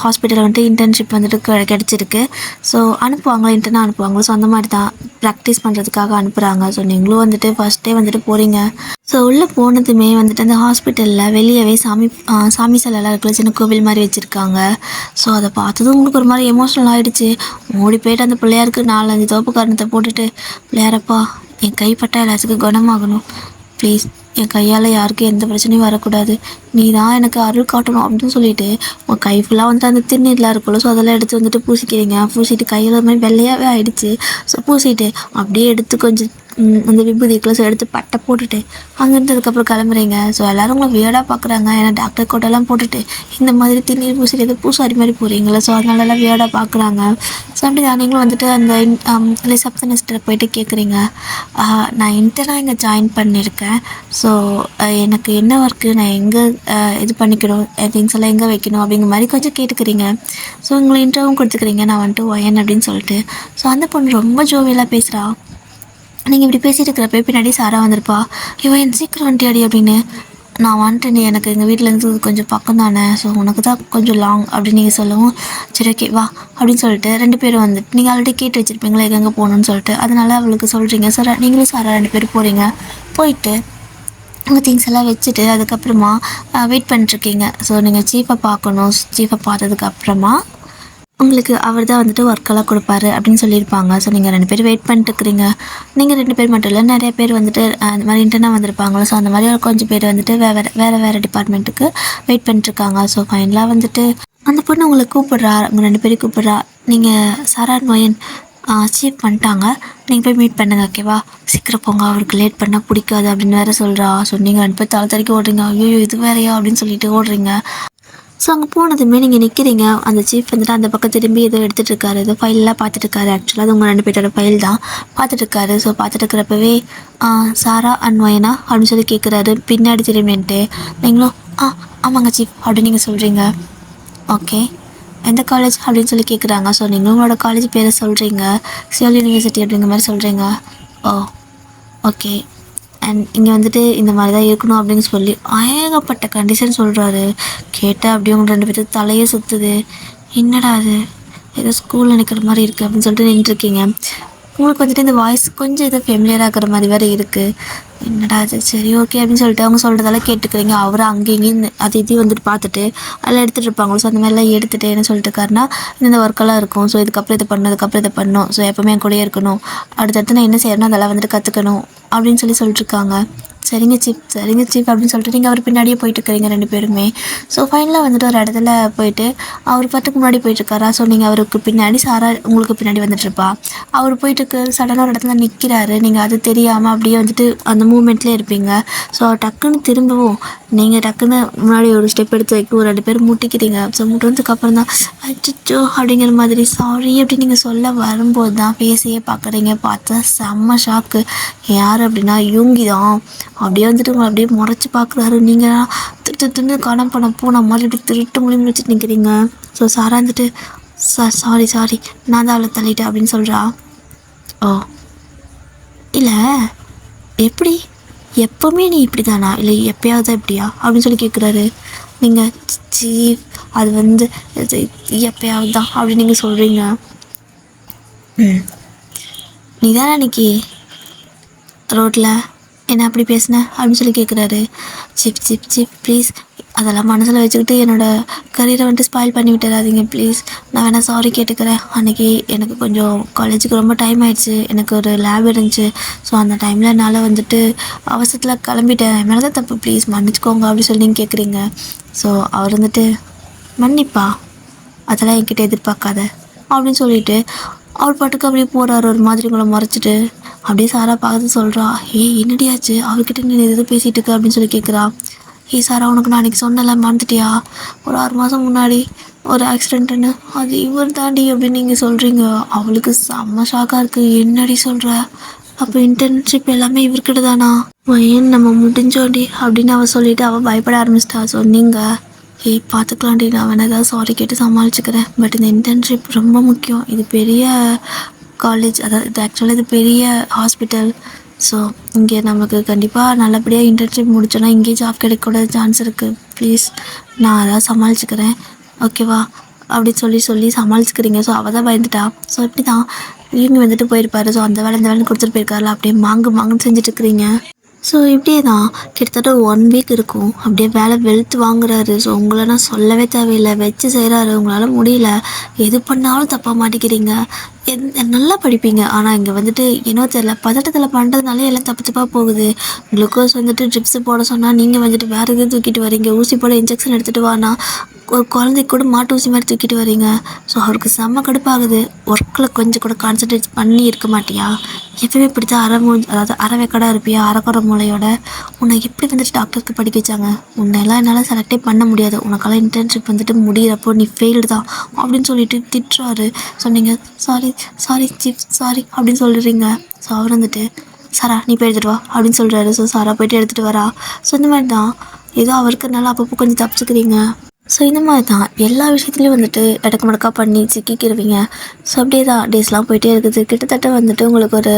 ஹாஸ்பிட்டலில் வந்துட்டு இன்டர்ன்ஷிப் வந்துட்டு கிடச்சிருக்கு. ஸோ அனுப்புவாங்க, இன்டர்னாக அனுப்புவாங்க. ஸோ அந்த மாதிரி தான் ப்ராக்டிஸ் பண்ணுறதுக்காக அனுப்புகிறாங்க. ஸோ நீங்களும் வந்துட்டு ஃபஸ்ட்டே வந்துட்டு போகிறீங்க. ஸோ உள்ளே போனதுமே வந்துட்டு அந்த ஹாஸ்பிட்டலில் வெளியவே சாமி சிலைலாம் இருக்குல்ல, சின்ன கோவில் மாதிரி வச்சுருக்காங்க. ஸோ அதை பார்த்ததும் உங்களுக்கு ஒரு மாதிரி எமோஷ்னல் ஆகிடுச்சு. ஓடி போய்ட்டு அந்த பிள்ளையாருக்கு 4-5 தோப்பு காரணத்தை போட்டுட்டு, பிள்ளையாரப்பா என் கைப்பட்ட எல்லாத்துக்கும் குணமாகணும், ப்ளீஸ் என் கையால் யாருக்கும் எந்த பிரச்சனையும் வரக்கூடாது, நீ தான் எனக்கு அருள் காட்டணும் அப்படின்னு சொல்லிட்டு உங்கள் கை ஃபுல்லாக வந்துட்டு அந்த திருநீர்லாம் இருக்குல்ல. ஸோ அதெல்லாம் எடுத்து வந்துட்டு பூசிக்கிறீங்க. பூசிட்டு கையில் ஒரு மாதிரி வெள்ளையாகவே ஆகிடுச்சு. ஸோ பூசிட்டு அப்படியே எடுத்து கொஞ்சம் அந்த விபூதிக்குள்ள எடுத்து பட்டை போட்டுட்டு அங்கேருந்து அதுக்கப்புறம் கிளம்புறீங்க. ஸோ எல்லோரும் உங்களை வியர்டாக பார்க்குறாங்க. ஏன்னா டாக்டர் கோட்டெல்லாம் போட்டுட்டு இந்த மாதிரி திருநீர் பூசிட்டு எது பூசாரி மாதிரி போகிறீங்களா. ஸோ அதனாலலாம் வியர்டாக பார்க்குறாங்க. ஸோ அப்படி நீங்களும் வந்துட்டு அந்த ரிசப்ஷனிஸ்ட்டை போயிட்டு கேட்குறீங்க, நான் இன்டர்னாக இங்கே ஜாயின் பண்ணியிருக்கேன். ஸோ எனக்கு என்ன ஒர்க்கு, நான் எங்கே இது பண்ணிக்கணும், திங்ஸ் எல்லாம் எங்கே வைக்கணும் அப்படிங்கிற மாதிரி கொஞ்சம் கேட்டுக்கிறீங்க. ஸோ உங்களை இன்டர்வியூவும் கொடுத்துக்கிறீங்க, நான் வந்துட்டு ஒயன் அப்படின்னு சொல்லிட்டு. ஸோ அந்த பொண்ணு ரொம்ப ஜோவியலாக பேசுகிறா. நீங்கள் இப்படி பேசிகிட்டு இருக்கிறப்ப பின்னாடி சாரா வந்திருப்பா. இவன் என் சீக்கிரம் வந்துட்டியாடி அப்படின்னு. நான் வந்துட்டு நீ எனக்கு எங்கள் வீட்டிலேருந்து கொஞ்சம் பக்கம் தானே, ஸோ உனக்கு தான் கொஞ்சம் லாங் அப்படின்னு நீங்கள் சொல்லவும், சரி ஓகே வா அப்படின்னு சொல்லிட்டு 2 பேரும் வந்துட்டு நீங்கள் ஆல்ரெடி கேட்டு வச்சுருப்பீங்களா எங்கே போகணுன்னு சொல்லிட்டு, அதனால் அவளுக்கு சொல்கிறீங்க. சார் நீங்களும் சாரா 2 பேரும் போகிறீங்க. போயிட்டு உங்கள் திங்ஸ் எல்லாம் வச்சுட்டு அதுக்கப்புறமா வெயிட் பண்ணிட்டுருக்கீங்க. ஸோ நீங்கள் சீஃபை பார்க்கணும். சீஃபை பார்த்ததுக்கப்புறமா உங்களுக்கு அவர் தான் வந்துட்டு ஒர்க்கெல்லாம் கொடுப்பாரு அப்படின்னு சொல்லியிருப்பாங்க. ஸோ நீங்கள் 2 பேர் வெயிட் பண்ணிட்டுருக்கிறீங்க. நீங்கள் 2 பேர் மட்டும் இல்லை, நிறைய பேர் வந்துட்டு அந்த மாதிரி இன்டர்னாக வந்திருப்பாங்களோ. ஸோ அந்த மாதிரி கொஞ்சம் பேர் வந்துட்டு வேறு டிபார்ட்மெண்ட்டுக்கு வெயிட் பண்ணிட்டுருக்காங்க. ஸோ ஃபைனலாக வந்துட்டு அந்த பொண்ணு உங்களை கூப்பிட்றா, உங்கள் 2 பேரும் கூப்பிட்றா. நீங்கள் சாரா நோயன் சீஃப் பண்ணிட்டாங்க, நீங்கள் போய் மீட் பண்ணுங்க ஓகேவா, சீக்கிரம் போங்க, அவருக்கு லேட் பண்ணால் பிடிக்காது அப்படின்னு வேறு சொல்கிறா. ஸோ நீங்கள் 2 பேர் தலை தறிக்க ஓடுறீங்க. ஐயோ இது வேறையா அப்படின்னு சொல்லிட்டு ஓடுறீங்க. ஸோ அங்கே போனதுமே நீங்கள் நிற்கிறீங்க. அந்த சீஃப் வந்துட்டு அந்த பக்கம் திரும்பி ஏதோ எடுத்துகிட்டு இருக்காரு, ஏதோ ஃபைலெலாம் பார்த்துட்ருக்காரு. ஆக்சுவலாக அது உங்கள் 2 பேரோட ஃபைல் தான் பார்த்துட்ருக்காரு. ஸோ பார்த்துட்டு இருக்கிறப்பவே சாரா அன்வயனா அப்படின்னு சொல்லி கேட்குறாரு பின்னாடி திரும்பின்ட்டு. நீங்களும் ஆமாங்க சீஃப் அப்படின்னு நீங்கள் சொல்கிறீங்க. ஓகே எந்த காலேஜ் அப்படின்னு சொல்லி கேட்குறாங்க. ஸோ நீங்களும் உங்களோட காலேஜ் பேரை சொல்கிறீங்க, சியோல் யூனிவர்சிட்டி அப்படிங்கிற மாதிரி சொல்கிறீங்க. ஓ ஓகே, அண்ட் இங்கே வந்துட்டு இந்த மாதிரி தான் இருக்கணும் அப்படின்னு சொல்லி ஏகப்பட்ட கண்டிஷன் சொல்கிறாரு. கேட்டால் அப்படியே உங்கள் 2 பேருக்கு தலையே சுற்றுது. என்னடா அது, ஏதோ ஸ்கூலில் நிற்கிற மாதிரி இருக்குது அப்படின்னு சொல்லிட்டு நின்றுருக்கீங்க. உங்களுக்கு வந்துட்டு இந்த வாய்ஸ் கொஞ்சம் ஏதோ ஃபெமிலியராக இருக்கிற மாதிரி வேறு இருக்குது. என்னடா அது, சரி ஓகே அப்படின்னு சொல்லிட்டு அவங்க சொல்கிறதெல்லாம் கேட்டுக்கிறீங்க. அவரை அங்கேயும் அது இது வந்துட்டு பார்த்துட்டு அதெல்லாம் எடுத்துகிட்டு இருப்பாங்க. ஸோ அந்த மாதிரிலாம் எடுத்துகிட்டு என்ன சொல்லிட்டு இருக்காருன்னா, இந்த ஒர்க்கெல்லாம் இருக்கும், ஸோ இதுக்கப்புறம் இதை பண்ணணும், அதுக்கப்புறம் இதை பண்ணணும், ஸோ எப்போவுமே என் கூடயே இருக்கணும், அடுத்தடுத்து நான் என்ன செய்யணும் அதெல்லாம் வந்துட்டு கற்றுக்கணும் அப்படின்னு சொல்லிட்டுருக்காங்க. சரிங்க சீஃப் அப்படின்னு சொல்லிட்டு நீங்கள் அவர் பின்னாடியே போயிட்டு இருக்கிறீங்க 2 பேருமே. ஸோ ஃபைனலாக வந்துட்டு ஒரு இடத்துல போயிட்டு அவர் பாட்டுக்கு முன்னாடி போயிட்டுருக்காரா. ஸோ நீங்கள் அவருக்கு பின்னாடி சாரா உங்களுக்கு பின்னாடி வந்துட்டுருப்பா. அவர் போயிட்டு சடனாக ஒரு இடத்துல நிற்கிறாரு. நீங்கள் அது தெரியாமல் அப்படியே வந்துட்டு அந்த மூமெண்ட்லேயே இருப்பீங்க. ஸோ டக்குன்னு திரும்பவும் நீங்கள் டக்குன்னு முன்னாடி ஒரு ஸ்டெப் எடுத்து வைக்க ஒரு 2 பேர் முட்டிக்கிறீங்க. ஸோ முட்டினதுக்கப்புறம் தான் அச்சோ அப்படிங்கிற மாதிரி சாரி அப்படின்னு நீங்கள் சொல்ல வரும்போது தான் பேசியே பார்க்குறீங்க. பார்த்தா செம்ம ஷாக்கு. யார் அப்படின்னா யூங்கி தான். அப்படியே வந்துட்டு உங்களை அப்படியே முறைச்சி பார்க்குறாரு. நீங்கள் திட்டு காணாம பண்ண போன மாதிரி இப்படி திருட்டு முடிவு வச்சுட்டு நிற்கிறீங்க. ஸோ சாரா வந்துட்டு சாரி நான் தான் அவளை தள்ளிட்டேன் அப்படின்னு சொல்கிறா. ஓ இல்லை, எப்படி எப்போவுமே நீ இப்படி தானா, இல்லை எப்பயாவது தான் இப்படியா அப்படின்னு சொல்லி கேட்குறாரு. நீங்கள் சீஃப் அது வந்து எப்பயாவது தான் அப்படின்னு நீங்கள் சொல்கிறீங்க. நீ தானே அன்றைக்கி ரோட்டில் என்ன அப்படி பேசினேன் அப்படின்னு சொல்லி கேட்குறாரு. சீஃப் ப்ளீஸ் அதெல்லாம் மனசில் வச்சுக்கிட்டு என்னோடய கரியரை வந்துட்டு ஸ்பாயில் பண்ணி விட்டுறாதீங்க ப்ளீஸ். நான் வேணால் சாரி கேட்டுக்கிறேன். அன்றைக்கி எனக்கு கொஞ்சம் காலேஜுக்கு ரொம்ப டைம் ஆகிடுச்சு, எனக்கு ஒரு லேப் இருந்துச்சு. ஸோ அந்த டைமில் என்னால் வந்துட்டு அவசரத்தில் கிளம்பிட்டேன், மேலே தான் தப்பு, ப்ளீஸ் மன்னிச்சிக்கோங்க அப்படின்னு சொல்லி நீங்கள் கேட்குறீங்க. ஸோ அவர் வந்துட்டு மன்னிப்பா அதெல்லாம் என்கிட்ட எதிர்பார்க்காத அப்படின்னு சொல்லிட்டு அவர் பாட்டுக்கு அப்படியே போகிறாரு. ஒரு மாதிரி உங்களை முறைச்சிட்டு அப்படியே சாரா பார்த்து சொல்கிறா, என்னடியாச்சு அவர்கிட்ட நீ எது பேசிகிட்டு இருக்க அப்படின்னு சொல்லி கேட்குறா. சாரா உனக்கு நான் அன்றைக்கி சொன்னல மறந்துட்டியா, ஒரு 6 மாதம் முன்னாடி ஒரு ஆக்சிடென்ட்டுன்னு, அது இவர் தாண்டி அப்படின்னு நீங்கள் சொல்கிறீங்க. அவளுக்கு செம்ம ஷாக்காக இருக்குது. என்னடி சொல்கிற, அப்போ இன்டர்ன்ஷிப் எல்லாமே இவர்கிட்ட தானா, ஏன் நம்ம முடிஞ்சோண்டி அப்படின்னு அவள் சொல்லிவிட்டு அவள் பயப்பட ஆரம்பிச்சிட்டா. சொன்னீங்க பார்த்துக்கலாண்டி, நான் வேணா ஏதாவது சாரி கேட்டு சமாளிச்சுக்கிறேன், பட் இந்த இன்டர்ன்ஷிப் ரொம்ப முக்கியம், இது பெரிய காலேஜ், அதாவது இது ஆக்சுவலாக இது பெரிய ஹாஸ்பிட்டல், ஸோ இங்கே நமக்கு கண்டிப்பாக நல்லபடியாக இன்டர்ன்ஷிப் முடிச்சோன்னா இங்கேயே ஜாப் கிடைக்கூட சான்ஸ் இருக்குது. ப்ளீஸ் நான் அதான் சமாளிச்சுக்கிறேன், ஓகேவா அப்படின்னு சொல்லி சமாளிச்சுக்கிறீங்க. ஸோ அவள் தான் பயந்துட்டா. ஸோ இப்படி தான் இவங்க வந்துட்டு போயிருப்பாரு. ஸோ அந்த வேலை இந்த வேலை கொடுத்துட்டு போயிருக்காருல, அப்படியே மாங்குன்னு செஞ்சுட்ருக்குறீங்க. ஸோ இப்படியே தான் கிட்டத்தட்ட 1 வீக் இருக்கும். அப்படியே வேலை வெளுத்து வாங்குறாரு. ஸோ உங்களை நான் சொல்லவே தேவையில்லை, வச்சு செய்கிறாரு. உங்களால் முடியல, எது பண்ணாலும் தப்பாக மாட்டிக்கிறீங்க. நல்லா படிப்பீங்க, ஆனால் இங்கே வந்துட்டு என்னோ தெரியல, பதட்டத்தில் பண்ணுறதுனாலே எல்லாம் தப்பாக போகுது. குளுக்கோஸ் வந்துட்டு ட்ரிப்ஸு போட சொன்னால் நீங்கள் வந்துட்டு வேறு எதுவும் தூக்கிட்டு வரீங்க. ஊசி போட இன்ஜெக்ஷன் எடுத்துகிட்டு வானா ஒரு குழந்தைக்கு கூட மாட்டு ஊசி மாதிரி தூக்கிட்டு வரீங்க. ஸோ அவருக்கு செம்ம கடுப்பாகுது. ஒர்க்கில் கொஞ்சம் கூட கான்சன்ட்ரேட் பண்ணி இருக்க மாட்டியா? எப்பவுமே இப்படி தான் அதாவது அறவேக்கடாக இருப்பியா, அறக்குற மூளையோட. உன்னை எப்படி வந்துட்டு டாக்டருக்கு படிக்க வச்சாங்க? உன்னெல்லாம் என்னால் செலக்டே பண்ண முடியாது, உனக்கெல்லாம் இன்டர்ன்ஷிப் வந்துட்டு முடிகிறப்போ நீ ஃபெயில்டு தான் அப்படின்னு சொல்லிட்டு திட்டுறாரு. ஸோ நீங்கள் சாரி சீஃப் சாரி அப்படின்னு சொல்லிடுறீங்க. ஸோ அவர் வந்துட்டு சாரா நீ போய் எடுத்துகிட்டு வா அப்படின்னு சொல்கிறாரு. ஸோ சாரா போய்ட்டு எடுத்துகிட்டு வரா. ஸோ இந்த மாதிரி தான் ஏதோ அவருக்கு நல்லா அப்பப்போ கொஞ்சம் தப்பிச்சுக்கிறீங்க. ஸோ இந்த மாதிரி தான் எல்லா விஷயத்துலையும் வந்துட்டு இடக்கு மடக்கா பண்ணி சிக்கிக்கிருவீங்க. ஸோ அப்படியே தான் டேஸ்லாம் போயிட்டே இருக்குது. கிட்டத்தட்ட வந்துட்டு உங்களுக்கு ஒரு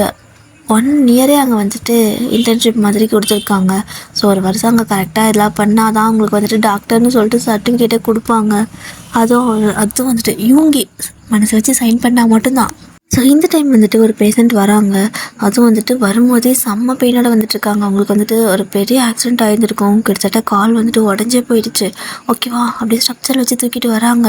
1 இயரே அங்கே வந்துட்டு இன்டர்ன்ஷிப் மாதிரி கொடுத்துருக்காங்க. ஸோ ஒரு வருஷம் அங்கே கரெக்டாக இதெல்லாம் பண்ணால் தான் உங்களுக்கு வந்துட்டு டாக்டர்னு சொல்லிட்டு சர்டிஃபிகேட்டே கொடுப்பாங்க. அதுவும் வந்துட்டு இவங்க மனசை வச்சு சைன் பண்ணால் மட்டும்தான். ஸோ இந்த டைம் வந்துட்டு ஒரு பேஷண்ட் வராங்க. அதுவும் வந்துட்டு வரும்போதே செம்ம பெயினோட வந்துட்டுருக்காங்க. அவங்களுக்கு வந்துட்டு ஒரு பெரிய ஆக்சிடென்ட் ஆகியிருந்திருக்கும். கிட்டத்தட்ட கால் வந்துட்டு உடஞ்சே போயிடுச்சு, ஓகேவா. அப்படியே ஸ்ட்ரக்சர் வச்சு தூக்கிட்டு வராங்க.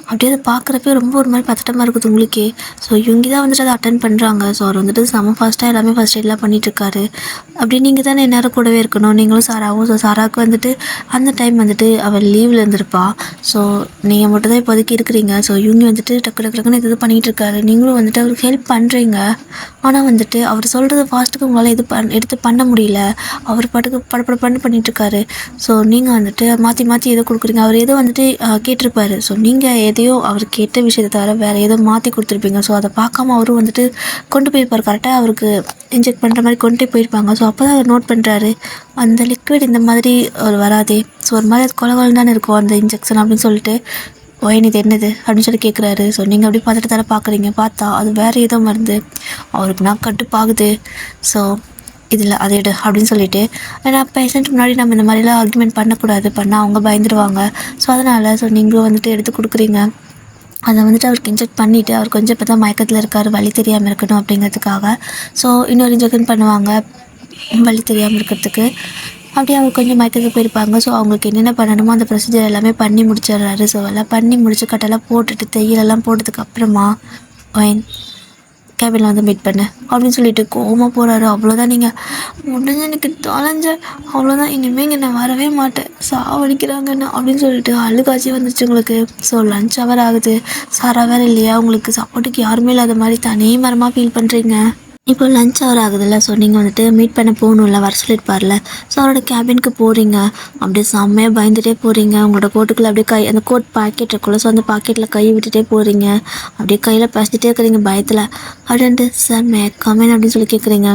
அப்படியே அதை பார்க்குறப்பே ரொம்ப ஒரு மாதிரி பதட்டமாக இருக்குது உங்களுக்கே. ஸோ இவங்க தான் வந்துட்டு அதை அட்டன் பண்ணுறாங்க. ஸோ அவர் வந்துட்டு செம்ம ஃபாஸ்ட்டாக எல்லாமே ஃபஸ்ட் எய்ட்லாம் பண்ணிகிட்ருக்காரு. அப்படி நீங்கள் தானே நேரம் கூடவே இருக்கணும், நீங்களும் சாராவும். ஸோ சாராவுக்கு வந்துட்டு அந்த டைம் வந்துட்டு அவள் லீவில் இருந்திருப்பா. ஸோ நீங்கள் மட்டும் தான் இப்போதைக்கு இருக்கிறீங்க. ஸோ இவங்க வந்துட்டு டக்குன்னு இது பண்ணிகிட்டு இருக்காரு. நீங்களும் வந்துட்டு அவருக்கு ஹெல்ப் பண்ணுறீங்க. ஆனால் வந்துட்டு அவர் சொல்கிறது ஃபாஸ்ட்டுக்கு உங்களால் எடுத்து பண்ண முடியல. அவர் பாட்டுக்கு படப்பட பண்ணிகிட்ருக்காரு. ஸோ நீங்கள் வந்துட்டு மாற்றி ஏதோ கொடுக்குறீங்க. அவர் ஏதோ வந்துட்டு கேட்டிருப்பாரு. ஸோ நீங்கள் எதையோ அவர் கேட்ட விஷயத்தை தவிர வேறு ஏதோ மாற்றி கொடுத்துருப்பீங்க. ஸோ அதை பார்க்காம அவரும் வந்துட்டு கொண்டு போயிருப்பார். கரெக்டாக அவருக்கு இன்ஜெக்ட் பண்ணுற மாதிரி கொண்டு போயிருப்பாங்க. ஸோ அப்போ தான் அவர் நோட் பண்ணுறாரு, அந்த லிக்விட் இந்த மாதிரி ஒரு வராதே. ஸோ ஒரு மாதிரி அது கொலகொலன்னு தானே இருக்கும் அந்த இன்ஜெக்ஷன் அப்படின்னு சொல்லிட்டு, ஒயின் இது என்னது அப்படின்னு சொல்லி கேட்குறாரு. ஸோ நீங்கள் அப்படி பார்த்துட்டு தர பார்க்குறீங்க. பார்த்தா அது வேறு ஏதோ மருந்து. அவருக்கு நான் கட்டுப்பாகுது. ஸோ இதில் அதை எடு அப்படின்னு சொல்லிட்டு, ஏன்னா பேஷண்ட் முன்னாடி நம்ம இந்த மாதிரிலாம் ஆர்குமெண்ட் பண்ணக்கூடாது, பண்ணால் அவங்க பயந்துடுவாங்க. ஸோ அதனால் நீங்களும் வந்துட்டு எடுத்து கொடுக்குறீங்க. அதை வந்துட்டு அவருக்கு இன்ஜெக்ட் பண்ணிவிட்டு அவர் கொஞ்சம் இப்போ தான் மயக்கத்தில் இருக்கார், வலி தெரியாமல் இருக்கணும் அப்படிங்கிறதுக்காக. ஸோ இன்னொரு இன்ஜெக்ஷன் பண்ணுவாங்க வலி தெரியாமல் இருக்கிறதுக்கு. அப்படியே அவர் கொஞ்சம் மயக்கத்துக்கு போயிருப்பாங்க. ஸோ அவங்களுக்கு என்னென்ன பண்ணணுமோ அந்த ப்ரொசீஜர் எல்லாமே பண்ணி முடிச்சிடுறாரு. ஸோ எல்லாம் பண்ணி முடிச்சு கட்டெல்லாம் போட்டுட்டு தையலெல்லாம் போட்டதுக்கு அப்புறமா ஒயின் கேபினில் வந்து மீட் பண்ணு அப்படின்னு சொல்லிட்டு கோவமாக போகிறாரு. அவ்வளோதான், நீங்கள் முடிஞ்ச எனக்கு தொலைஞ்ச அவ்வளோதான், இனிமேல் இங்கே நான் வரவே மாட்டேன், சாவடிக்கிறாங்கன்னு அப்படின்னு சொல்லிட்டு அழுகாச்சி வந்துச்சு உங்களுக்கு. ஸோ லன்ச் ஹவர் ஆகுது. சாரா வேறு இல்லையா, உங்களுக்கு சப்போர்ட்டுக்கு யாருமே இல்லாத மாதிரி தனி மரமாக ஃபீல் பண்ணுறீங்க. இப்போ லன்ச் ஹவர் ஆகுதுல்ல. ஸோ நீங்கள் வந்துட்டு மீட் பண்ண போகணும்ல, வர சொல்லியிருப்பார்ல. ஸோ அவரோட கேபினுக்கு போகிறீங்க. அப்படியே செம்மையாக பயந்துகிட்டே போகிறீங்க. உங்களோட கோட்டுக்குள்ளே அப்படியே அந்த கோட் பாக்கெட் இருக்குல்ல, ஸோ அந்த பாக்கெட்டில் கை விட்டுட்டே போகிறீங்க. அப்படியே கையில் பேசிட்டே இருக்கிறீங்க பயத்தில். அப்படின்ட்டு சார் மே கமெண்ட் அப்படின்னு சொல்லி கேட்குறீங்க.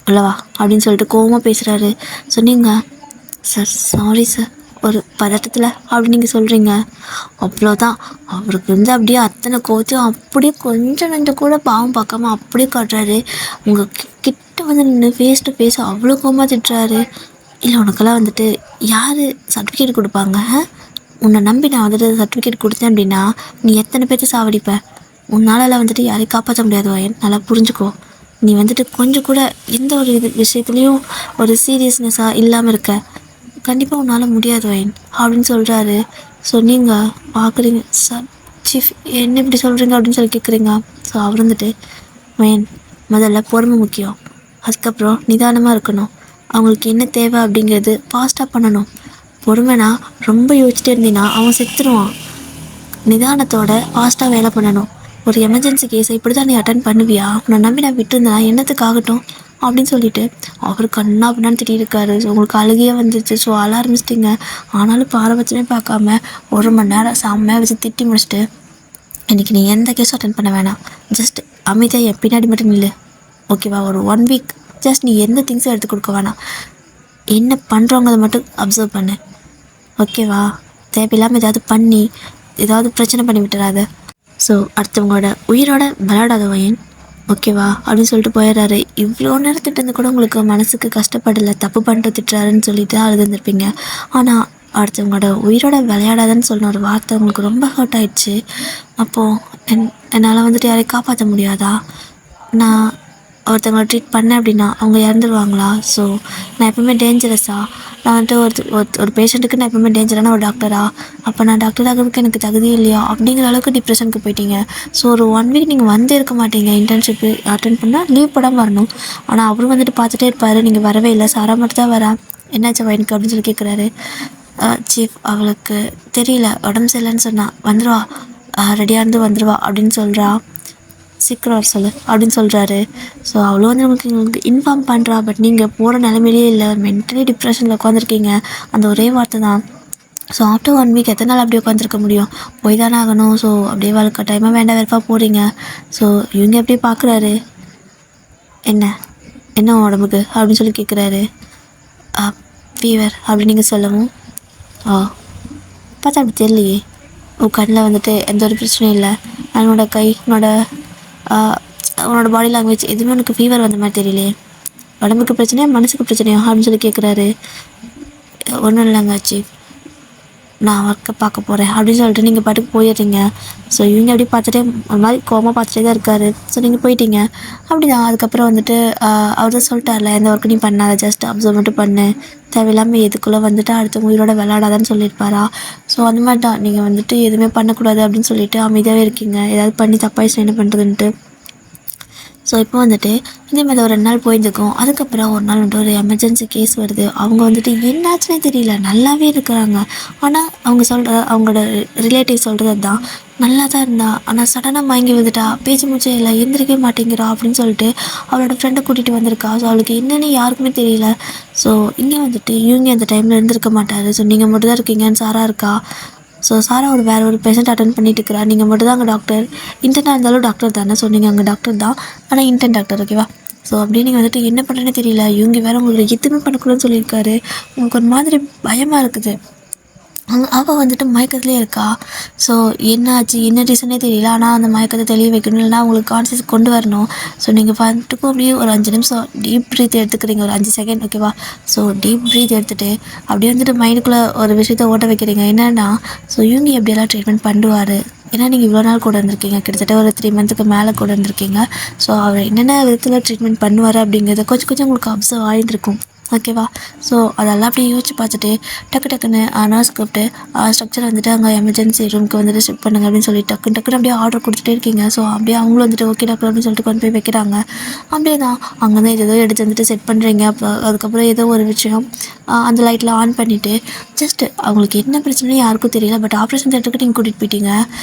அல்லவா அப்படின்னு சொல்லிட்டு கோவமாக பேசுகிறாரு. சொன்னீங்க சார் சாரி சார் ஒரு பதட்டத்தில் அப்படின்னு நீங்கள் சொல்கிறீங்க. அவ்வளோதான், அவருக்கு அப்படியே அத்தனை கோச்சும் அப்படியே கொஞ்சம் கூட பாவம் பார்க்காம அப்படியே காட்டுறாரு. உங்கள் கிட்ட வந்து நின்று ஃபேஸ் டு ஃபேஸ் அவ்வளோ கோவமாக திட்டுறாரு. இல்லை உனக்கெல்லாம் வந்துட்டு யார் சர்டிஃபிகேட் கொடுப்பாங்க? உன்னை நம்பி நான் வந்துட்டு சர்டிஃபிகேட் கொடுத்தேன் அப்படின்னா நீ எத்தனை பேர்த்து சாவடிப்ப? உன்னாலலாம் வந்துட்டு யாரையும் காப்பாற்ற முடியாது வயன், நல்லா புரிஞ்சுக்கோ. நீ வந்துட்டு கொஞ்சம் கூட எந்த ஒரு விஷயத்துலேயும் ஒரு சீரியஸ்னஸாக இல்லாமல் இருக்க. கண்டிப்பாக உன்னால் முடியாது வயன் அப்படின்னு சொல்கிறாரு. ஸோ நீங்கள் பார்க்குறீங்க, சார் சீஃப் என்ன இப்படி சொல்கிறீங்க அப்படின்னு சொல்லி கேட்குறீங்க. ஸோ அவர் வந்துட்டு வயன் முதல்ல பொறுமை முக்கியம், அதுக்கப்புறம் நிதானமாக இருக்கணும். அவங்களுக்கு என்ன தேவை அப்படிங்கிறது ஃபாஸ்ட்டாக பண்ணணும். பொறுமைனா ரொம்ப யோசிச்சுட்டே இருந்தீங்கன்னா அவன் செத்துருவான். நிதானத்தோட ஃபாஸ்ட்டாக வேலை பண்ணணும். ஒரு எமர்ஜென்சி கேஸை இப்படி தான் நீ அட்டன் பண்ணுவியா? உன்னை நம்பி நான் விட்டுருந்தேன், என்னத்துக்காகட்டும் அப்படின்னு சொல்லிட்டு அவர் கண்ணா அப்படின்னு திட்டிகிட்டு இருக்காரு. ஸோ உங்களுக்கு அழுகையே வந்துருச்சு. ஸோ அழ ஆரம்பிச்சிட்டிங்க. ஆனாலும் பாரபட்சமே பார்க்காம 1 மணி நேரம் செம்மையாக வச்சு திட்டி முடிச்சுட்டு, இன்றைக்கி நீ எந்த கேஸும் அட்டன் பண்ண வேணாம், ஜஸ்ட் அமைதியாக என் பின்னாடி மட்டும் நில்லு, ஓகேவா? ஒரு 1 வீக் ஜஸ்ட் நீ எந்த திங்ஸும் எடுத்து கொடுக்க வேணாம், என்ன பண்ணுறவங்க மட்டும் அப்சர்வ் பண்ணு, ஓகேவா? தேவையில்லாமல் ஏதாவது பிரச்சனை பண்ணி விட்டுறாத. ஸோ அடுத்தவங்களோட உயிரோட விளையாடாத வயன், ஓகேவா அப்படின்னு சொல்லிட்டு போயிடுறாரு. இவ்வளோ நேரத்துட்டு இருந்து கூட உங்களுக்கு மனசுக்கு கஷ்டப்படலை, தப்பு பண்ணிட்டு திட்டுறாருன்னு சொல்லிட்டு அழுதுருந்துருப்பீங்க. ஆனால் அடுத்தவங்களோட உயிரோட விளையாடாதன்னு சொன்ன ஒரு வார்த்தை உங்களுக்கு ரொம்ப ஹர்ட் ஆயிடுச்சு. அப்போது என்னால் வந்துட்டு யாரையும் காப்பாற்ற முடியாதா? நான் ஒருத்தவங்களை ட்ரீட் பண்ணேன் அப்படின்னா அவங்க இறந்துருவாங்களா? ஸோ நான் எப்பவுமே டேஞ்சரஸா? நான் வந்துட்டு ஒரு பேஷண்ட்டுக்கு நான் எப்பவுமே டேஞ்சரான ஒரு டாக்டரா? அப்போ நான் டாக்டர் ஆகிறதுக்கு எனக்கு தகுதி இல்லையா? அப்படிங்கிற அளவுக்கு டிப்ரெஷனுக்கு போயிட்டீங்க. ஸோ ஒரு 1 வீக் நீங்கள் வந்தே இருக்க மாட்டீங்க. இன்டர்ன்ஷிப்பு அட்டென்ட் பண்ணால் லீவ் போடாமல் வரணும். ஆனால் அவரும் வந்துட்டு பார்த்துட்டே இருப்பார், நீங்கள் வரவே இல்லை. சாரா மட்டும் தான் வரா. என்னாச்சு வயனுக்கு அப்படின்னு சொல்லி கேட்குறாரு. சீஃப் அவளுக்கு தெரியல, உடம்பு சரியில்லைன்னு சொன்னா, வந்துடுவா, ரெடியாக இருந்து வந்துடுவா அப்படின்னு சொல்கிறா, சீக்கிரம் வர சொல்லு அப்படின்னு சொல்கிறாரு. ஸோ அவ்வளோ வந்து உங்களுக்கு இன்ஃபார்ம் பண்ணுறா. பட் நீங்கள் போகிற நிலமையிலே இல்லை, மென்டலி டிப்ரெஷனில் உட்காந்துருக்கீங்க. அந்த ஒரே வார்த்தை தான். ஸோ ஆஃப்டர் 1 வீக் எத்தனை நாள் அப்படியே உட்காந்துருக்க முடியும்? போய் தானே ஆகணும். ஸோ அப்படியே வாழ்க்கை டைமாக வேண்டாம் வெறுப்பா போகிறீங்க. ஸோ இவங்க எப்படி பார்க்குறாரு, என்ன என்ன உடம்புக்கு அப்படின்னு சொல்லி கேட்குறாரு. ஃபீவர் அப்படின்னு நீங்கள் சொல்லவும், பார்த்தா அப்படி தெரியலையே, உன் கண்ணில் வந்துட்டு எந்த ஒரு பிரச்சனையும் இல்லை, அவனோட கை உன்னோட பாடி லாங்குவேஜ் எதுவுமே உனக்கு ஃபீவர் வந்த மாதிரி தெரியலையே, உடம்புக்கு பிரச்சனையா மனசுக்கு பிரச்சனையா அப்படின்னு சொல்லி கேட்குறாரு. ஒன்றும் இல்லைங்க சீஃப், நான் ஒர்க்கை பார்க்க போகிறேன் அப்படின்னு சொல்லிட்டு நீங்கள் பாட்டுக்கு போயிடுறீங்க. ஸோ இவங்க அப்படி பார்த்துட்டே ஒரு மாதிரி கோவமாக பார்த்துட்டே தான் இருக்காரு. ஸோ நீங்கள் போயிட்டீங்க. அப்படி தான் அதுக்கப்புறம் வந்துட்டு அவர் தான் சொல்லிட்டார்ல, எந்த ஒர்க்கு நீ பண்ணாத, ஜஸ்ட் அப்சர்வ் மட்டும் பண்ணு, தேவையில்லாமல் எதுக்குள்ளே வந்துட்டு அடுத்த உயிரோட விளையாடாதான்னு சொல்லியிருப்பாரா. ஸோ அந்த மாதிரி தான் நீங்கள் வந்துட்டு எதுவுமே பண்ணக்கூடாது அப்படின்னு சொல்லிட்டு அமைதியாகவே இருக்கீங்க. ஏதாவது பண்ணி தப்பாயிடுச்சு என்ன பண்ணுறதுன்ட்டு. ஸோ இப்போ வந்துட்டு இதே மாதிரி ஒரு 2 நாள் போயிருந்துக்கும். அதுக்கப்புறம் ஒரு நாள் வந்துட்டு ஒரு எமர்ஜென்சி கேஸ் வருது. அவங்க வந்துட்டு என்னாச்சுன்னே தெரியல, நல்லாவே இருக்கிறாங்க. ஆனால் அவங்களோட ரிலேட்டிவ் சொல்கிறது தான், நல்லா தான் இருந்தா, ஆனால் சடனாக மயங்கி வந்துட்டா, பேச்சு மூச்சே இல்லை, எந்திரிக்கவே மாட்டேங்கிறா அப்படின்னு சொல்லிட்டு அவளோட ஃப்ரெண்டை கூட்டிகிட்டு வந்திருக்கா. ஸோ அவளுக்கு என்னென்னு யாருக்குமே தெரியல. ஸோ இங்கே வந்துட்டு இவங்க அந்த டைமில் இருந்திருக்க மாட்டார். ஸோ நீங்கள் மட்டும் தான் இருக்கீங்கன்னு சாரா இருக்கா. ஸோ சாரா வேறு ஒரு பேஷண்ட் அட்டென்ட் பண்ணிட்டு இருக்கிறா. நீங்கள் மட்டும் தான் அங்கே டாக்டர், இன்டர்னாக இருந்தாலும் டாக்டர் தானே. ஸோ நீங்கள் அங்கே டாக்டர் தான், ஆனால் இன்டர்ன் டாக்டர், ஓகேவா? ஸோ அப்படியே நீங்கள் வந்துட்டு என்ன பண்ணுறேன்னு தெரியல, இவங்க வேறு உங்களுக்கு எதுவுமே பண்ணக்கூடாதுன்னு சொல்லியிருக்காரு. உங்களுக்கு ஒரு மாதிரி பயமாக இருக்குது. அவள் வந்துட்டு மயக்கத்துலேயே இருக்கா. ஸோ என்ன ஆச்சு என்ன ரீசனே தெரியல. ஆனால் அந்த மயக்கத்தை தெளிய வைக்கணும், இல்லைனா உங்களுக்கு கான்சியஸ் கொண்டு வரணும். ஸோ நீங்கள் வந்துட்டுக்கும் அப்படியே ஒரு 5 நிமிஷம் டீப் ப்ரீத் எடுத்துக்கிறீங்க, ஒரு 5 செகண்ட், ஓகேவா? ஸோ டீப் ப்ரீத் எடுத்துகிட்டு அப்படியே வந்துட்டு மைண்டுக்குள்ளே ஒரு விஷயத்த ஓட்ட வைக்கிறீங்க. என்னென்னா, ஸோ இவங்க எப்படியெல்லாம் ட்ரீட்மெண்ட் பண்ணுவார், ஏன்னா நீங்கள் இவ்வளோ நாள் கூட இருந்திருக்கீங்க, கிட்டத்தட்ட ஒரு 3 மந்த்துக்கு மேலே கூட இருந்திருக்கீங்க. ஸோ அவர் என்னென்ன விதத்தில் ட்ரீட்மெண்ட் பண்ணுவார் அப்படிங்கிறத கொஞ்சம் கொஞ்சம் உங்களுக்கு அப்சர்வ் ஆகியிருக்கும், ஓகேவா? ஸோ அதெல்லாம் அப்படியே யோசிச்சு பார்த்துட்டு டக்குன்னு நர்ஸ் கூப்பிட்டு ஸ்ட்ரக்சர் வந்துட்டு அங்கே எமர்ஜென்சி ரூமுக்கு வந்துட்டு ஷிஃப்ட் பண்ணுங்க அப்படின்னு சொல்லி டக்குன்னு அப்படியே ஆர்டர் கொடுத்துட்டே இருக்கீங்க. ஸோ அப்படியே அவங்களும் வந்துட்டு ஓகே டாக்டர் அப்படின்னு சொல்லிட்டு கொண்டு போய் வைக்கிறாங்க. அப்படியே தான் அங்கே தான் ஏதோ எடுத்து வந்துட்டு செட் பண்ணுறீங்க. அதுக்கப்புறம் ஏதோ ஒரு விஷயம் அந்த லைட்டில் ஆன் பண்ணிவிட்டு ஜஸ்ட்டு அவங்களுக்கு என்ன பிரச்சனையும் யாருக்கும் தெரியல. பட் ஆப்ரேஷன் தேட்டருக்கு நீங்கள் கூட்டிகிட்டு போயிட்டீங்க.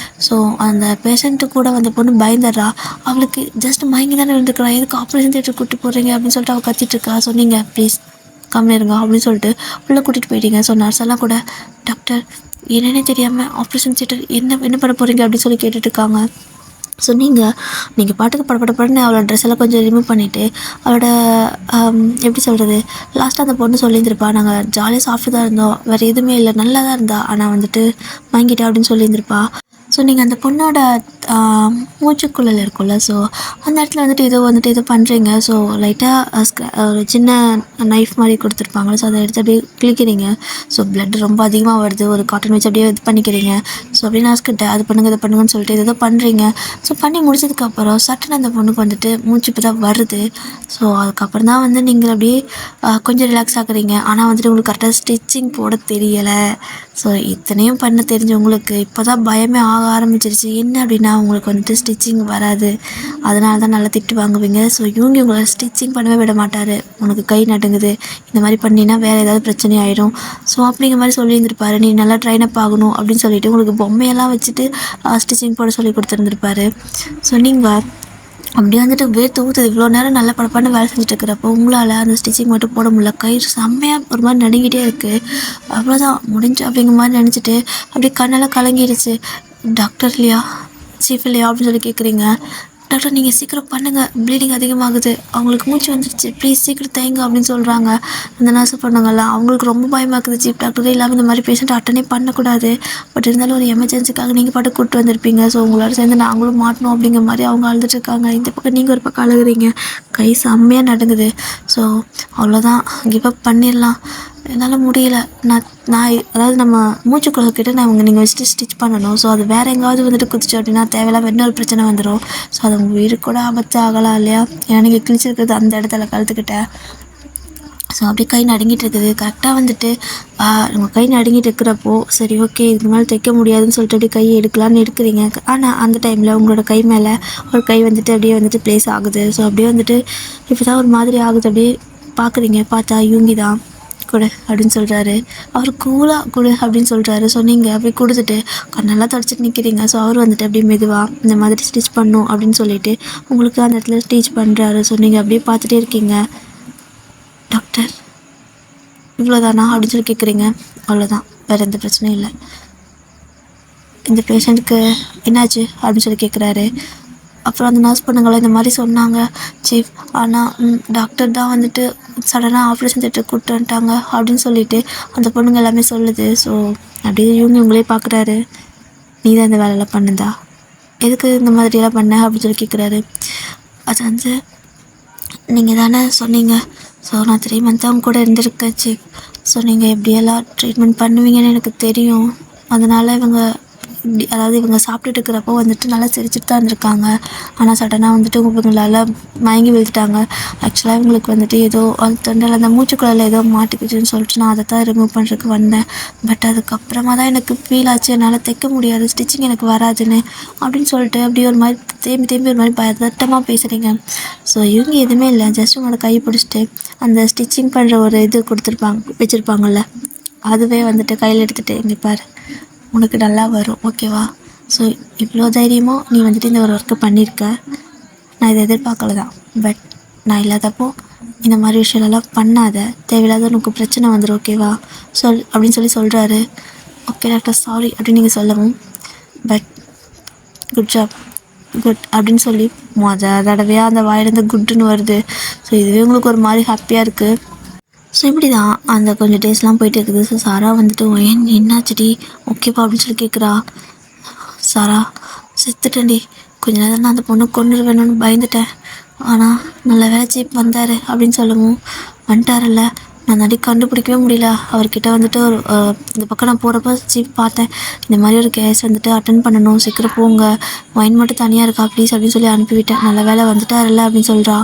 ஸோ அந்த பேஷண்ட்டு கூட வந்த பொண்ணு பயந்துடுறா. அவளுக்கு ஜஸ்ட் மயங்கி தானே இருந்துக்கிறா, எதுக்கு ஆப்ரேஷன் தேட்டருக்கு கூப்பிட்டு போகிறீங்க அப்படின்னு சொல்லிட்டு அவள் கத்திட்டு இருக்கா. ஸோ நீங்கள் ப்ளீஸ் கம்மியாக இருங்க அப்படின்னு சொல்லிட்டு உள்ளே கூட்டிகிட்டு போயிட்டீங்க. ஸோ நர்ஸ் எல்லாம் கூட டாக்டர் என்னென்னே தெரியாமல் ஆப்ரேஷன் தியேட்டர் என்ன பண்ண போகிறீங்க அப்படின்னு சொல்லி கேட்டுட்ருக்காங்க. ஸோ நீங்கள் பாட்டுக்கு படப்படப்படன்னு அவளோட ட்ரெஸ் எல்லாம் கொஞ்சம் ரிமூவ் பண்ணிவிட்டு அவளோட எப்படி சொல்கிறது, லாஸ்ட்டாக அந்த பொண்ணு சொல்லியிருந்திருப்பா, நாங்கள் ஜாலியாக சாப்பிட்டு தான் இருந்தோம், வேறு எதுவுமே இல்லை, நல்லா தான் இருந்தா, ஆனால் வந்துட்டு வாங்கிட்டா அப்படின்னு சொல்லியிருந்திருப்பா. ஸோ நீங்கள் அந்த பொண்ணோட மூச்சுக்குள்ளல் இருக்கும்ல, ஸோ அந்த இடத்துல வந்துட்டு ஏதோ பண்ணுறீங்க. ஸோ லைட்டாக ஒரு சின்ன நைஃப் மாதிரி கொடுத்துருப்பாங்க. ஸோ அதை எடுத்து அப்படியே கிளிக்கிறீங்க. ஸோ பிளட் ரொம்ப அதிகமாக வருது. ஒரு காட்டன் வச்சு அப்படியே இது பண்ணிக்கிறீங்க. ஸோ அப்படியே நர்ஸ்கிட்ட அது பண்ணுங்க இதை பண்ணுங்கன்னு சொல்லிட்டு ஏதோ பண்ணுறீங்க. ஸோ பண்ணி முடிச்சதுக்கப்புறம் சட்டுன்னு அந்த பொண்ணுக்கு வந்துட்டு மூச்சு இப்போ தான் வருது. ஸோ அதுக்கப்புறம் தான் வந்து நீங்கள் அப்படியே கொஞ்சம் ரிலாக்ஸ் ஆகுறீங்க. ஆனால் வந்துட்டு உங்களுக்கு கரெக்டாக ஸ்டிச்சிங் போட தெரியலை. ஸோ இத்தனையும் பண்ண தெரிஞ்சவங்களுக்கு இப்போ தான் பயமே ஆக ஆரம்பிச்சிருச்சு. என்ன அப்படின்னா உங்களுக்கு வந்துட்டு ஸ்டிச்சிங் வராது, அதனால தான் நல்லா திட்டு வாங்குவீங்க. ஸோ இவங்க உங்களை ஸ்டிச்சிங் பண்ணவே விட மாட்டார். உனக்கு கை நடுங்குது, இந்த மாதிரி பண்ணினா வேறு ஏதாவது பிரச்சனை ஆகிடும், ஸோ அப்படிங்கிற மாதிரி சொல்லியிருந்திருப்பாரு. நீ நல்லா ட்ரைன் அப் ஆகணும் அப்படின்னு சொல்லிட்டு உங்களுக்கு பொம்மையெல்லாம் வச்சுட்டு ஸ்டிச்சிங் போட சொல்லி கொடுத்துருந்துருப்பாரு. ஸோ நீங்கள் அப்படியே வந்துட்டு வேர்த்து ஊற்றுது. இவ்வளோ நேரம் நல்லா படப்பான்னு வேலை செஞ்சுட்டு இருக்கிறப்போ உங்களால் அந்த ஸ்டிச்சிங் மட்டும் போட முடியல. கை செம்மையாக ஒரு மாதிரி நடுங்கிட்டே இருக்குது. அவ்வளோதான் முடிஞ்சு அப்படிங்கிற மாதிரி நினச்சிட்டு அப்படியே கண்ணெல்லாம் கலங்கிடுச்சு. டாக்டர் இல்லையா, சீஃப் இல்லையா அப்படின்னு சொல்லி கேட்குறீங்க. டாக்டர் நீங்கள் சீக்கிரம் பண்ணுங்கள், ப்ளீடிங் அதிகமாகுது, அவங்களுக்கு மூச்சு வந்துடுச்சு, ப்ளீஸ் சீக்கிரம் தேங்க அப்படின்னு சொல்கிறாங்க. அந்த நர்ஸு பண்ணாங்கல்ல, அவங்களுக்கு ரொம்ப பயமாக்குது. சீஃப் டாக்டரே இல்லாமல் இந்த மாதிரி பேஷண்ட் அட்டனே பண்ணக்கூடாது, பட் இருந்தாலும் ஒரு எமர்ஜென்சிக்காக நீங்கள் பாட்டு கூப்பிட்டு வந்திருப்பீங்க, ஸோ உங்களோட சேர்ந்து நாங்களும் மாட்டணும் அப்படிங்கிற மாதிரி அவங்க அழுதுட்டுருக்காங்க. இந்த பக்கம் நீங்கள் ஒரு பக்கம் அழுகுறீங்க, கை செம்மையாக நடுங்குது. ஸோ அவ்வளோதான், கிவ் அப் பண்ணிடலாம், என்னால் முடியல. நான் அதாவது நம்ம மூச்சுக்குழல்கிட்ட நீங்கள் வச்சுட்டு ஸ்டிச் பண்ணணும். ஸோ அது வேறு எங்காவது வந்துட்டு குதிச்சு அப்படின்னா தேவையில்லாம இன்னொரு பிரச்சனை வந்துடும். ஸோ அது உங்கள் உயிருக்கு கூட ஆபத்து ஆகலாம் இல்லையா? ஏன்னா நீங்கள் கிழிச்சிருக்கிறது அந்த இடத்துல கழுத்துக்கிட்ட. ஸோ அப்படியே கை நடுங்கிட்டு இருக்குது. கரெக்டாக வந்துட்டு நம்ம கை நடுங்கிட்டு இருக்கிறப்போ சரி ஓகே இதுக்கு மேலே தைக்க முடியாதுன்னு சொல்லிட்டு அப்படியே கையை எடுக்கலான்னு எடுக்கிறீங்க. ஆனால் அந்த டைமில் உங்களோட கை மேலே ஒரு கை வந்துட்டு அப்படியே வந்துட்டு ப்ளேஸ் ஆகுது. ஸோ அப்படியே வந்துட்டு இப்போ தான் ஒரு மாதிரி ஆகுது. அப்படியே பார்க்குறீங்க, பார்த்தா யூங்கி தான். கொடு அப்படின்னு சொல்கிறாரு. அவர் கூலாக கொடு அப்படின்னு சொல்கிறாரு. ஸோ நீங்கள் அப்படியே கொடுத்துட்டு கண்ணெல்லாம் தொடச்சிட்டு நிற்கிறீங்க. ஸோ அவர் வந்துட்டு அப்படியே மெதுவாக இந்த மாதிரி ஸ்டிச் பண்ணும் அப்படின்னு சொல்லிட்டு உங்களுக்கு அந்த இடத்துல ஸ்டிச் பண்ணுறாரு. ஸோ நீங்கள் அப்படியே பார்த்துட்டே இருக்கீங்க. டாக்டர் இவ்வளோதானா அப்படின்னு சொல்லி கேட்குறீங்க. அவ்வளோதான், வேறு எந்த பிரச்சனையும் இல்லை. இந்த பேஷண்ட்டுக்கு என்னாச்சு அப்படின்னு சொல்லி கேட்குறாரு. அப்புறம் அந்த நர்ஸ் பொண்ணுங்களாம் இந்த மாதிரி சொன்னாங்க சீஃப், ஆனால் டாக்டர் தான் வந்துட்டு சடனாக ஆப்ரேஷன் தேட்டர் கூப்பிட்டு வந்துட்டாங்க அப்படின்னு சொல்லிட்டு அந்த பொண்ணுங்க எல்லாமே சொல்லுது. ஸோ அப்படியே இவங்க உங்களே பார்க்குறாரு. நீ தான் இந்த வேலையெல்லாம் பண்ணுதா, எதுக்கு இந்த மாதிரியெல்லாம் பண்ண அப்படின்னு சொல்லி கேட்குறாரு. அது வந்து நீங்கள் தானே சொன்னீங்க, ஸோ நான் 3 month அவங்க கூட இருந்திருக்கேன் சீஃப். ஸோ நீங்கள் எப்படியெல்லாம் ட்ரீட்மெண்ட் பண்ணுவீங்கன்னு எனக்கு தெரியும். அதனால் இவங்க சாப்பிட்டுட்டு இருக்கிறப்போ வந்துட்டு நல்லா சிரிச்சுட்டு தான் இருந்திருக்காங்க. ஆனால் சடனாக வந்துட்டு இவங்களால் மயங்கி விழுந்துட்டாங்க. ஆக்சுவலாக இவங்களுக்கு வந்துட்டு ஏதோ அந்த தொண்டையில் அந்த மூச்சுக்குழலில் ஏதோ மாட்டிக்கிச்சுன்னு சொல்லிட்டு நான் அதை தான் ரிமூவ் பண்ணுறதுக்கு வந்தேன். பட் அதுக்கப்புறமா தான் எனக்கு ஃபீல் ஆச்சு என்னால் தைக்க முடியாது, ஸ்டிச்சிங் எனக்கு வராதுன்னு அப்படின்னு சொல்லிட்டு அப்படியே ஒரு மாதிரி தேம்பி ஒரு மாதிரி பதட்டமாக பேசுகிறீங்க. ஸோ இவங்க எதுவுமே இல்லை, ஜஸ்ட் உங்களோட கை பிடிச்சிட்டு அந்த ஸ்டிச்சிங் பண்ணுற ஒரு இது வச்சுருப்பாங்கள்ல, அதுவே வந்துட்டு கையில் எடுத்துகிட்டு இங்கே பாரு உனக்கு நல்லா வரும் ஓகேவா. ஸோ இவ்வளோ தைரியமாக நீ வந்துட்டு இந்த ஒரு ஒர்க்கு பண்ணியிருக்க, நான் இதை எதிர்பார்க்கல தான். பட் நான் இல்லாதப்போ இந்த மாதிரி விஷயம்லாம் பண்ணாத, தேவையில்லாத உனக்கு பிரச்சனை வந்துடும் ஓகேவா அப்படின்னு சொல்கிறாரு. ஓகே டாக்டர் சாரி அப்படின்னு நீங்கள் சொல்லவும், பட் குட் ஜாப் குட் அப்படின்னு சொல்லி தடவையாக அந்த வாயிலேருந்து குட்டுன்னு வருது. ஸோ இதுவே உங்களுக்கு ஒரு மாதிரி ஹாப்பியாக இருக்குது. ஸோ இப்படி தான் அந்த கொஞ்சம் டேஸ்லாம் போயிட்டு இருக்குது. ஸோ சாரா வந்துட்டு என்னாச்சுடி ஓகேப்பா அப்படின்னு சொல்லி கேட்குறா. சாரா செத்துட்டேன்டி, கொஞ்ச நேரம் நான் அந்த பொண்ணை கொண்டு வேணும்னு பயந்துட்டேன், ஆனால் நல்ல வேலை சீப் வந்தார் அப்படின்னு சொல்லவும், வந்துட்டார்ல நான் தாண்டி கண்டுபிடிக்கவே முடியல. அவர்கிட்ட வந்துட்டு ஒரு இந்த பக்கம் நான் போகிறப்ப சீப் பார்த்தேன், இந்த மாதிரி ஒரு கேஸ் வந்துட்டு அட்டன் பண்ணணும், சீக்கிரம் போங்க, வைன் மட்டும் தனியாக இருக்கா ப்ளீஸ் அப்படின்னு சொல்லி அனுப்பிவிட்டேன். நல்ல வேலை வந்துட்டார்ல அப்படின்னு சொல்கிறா.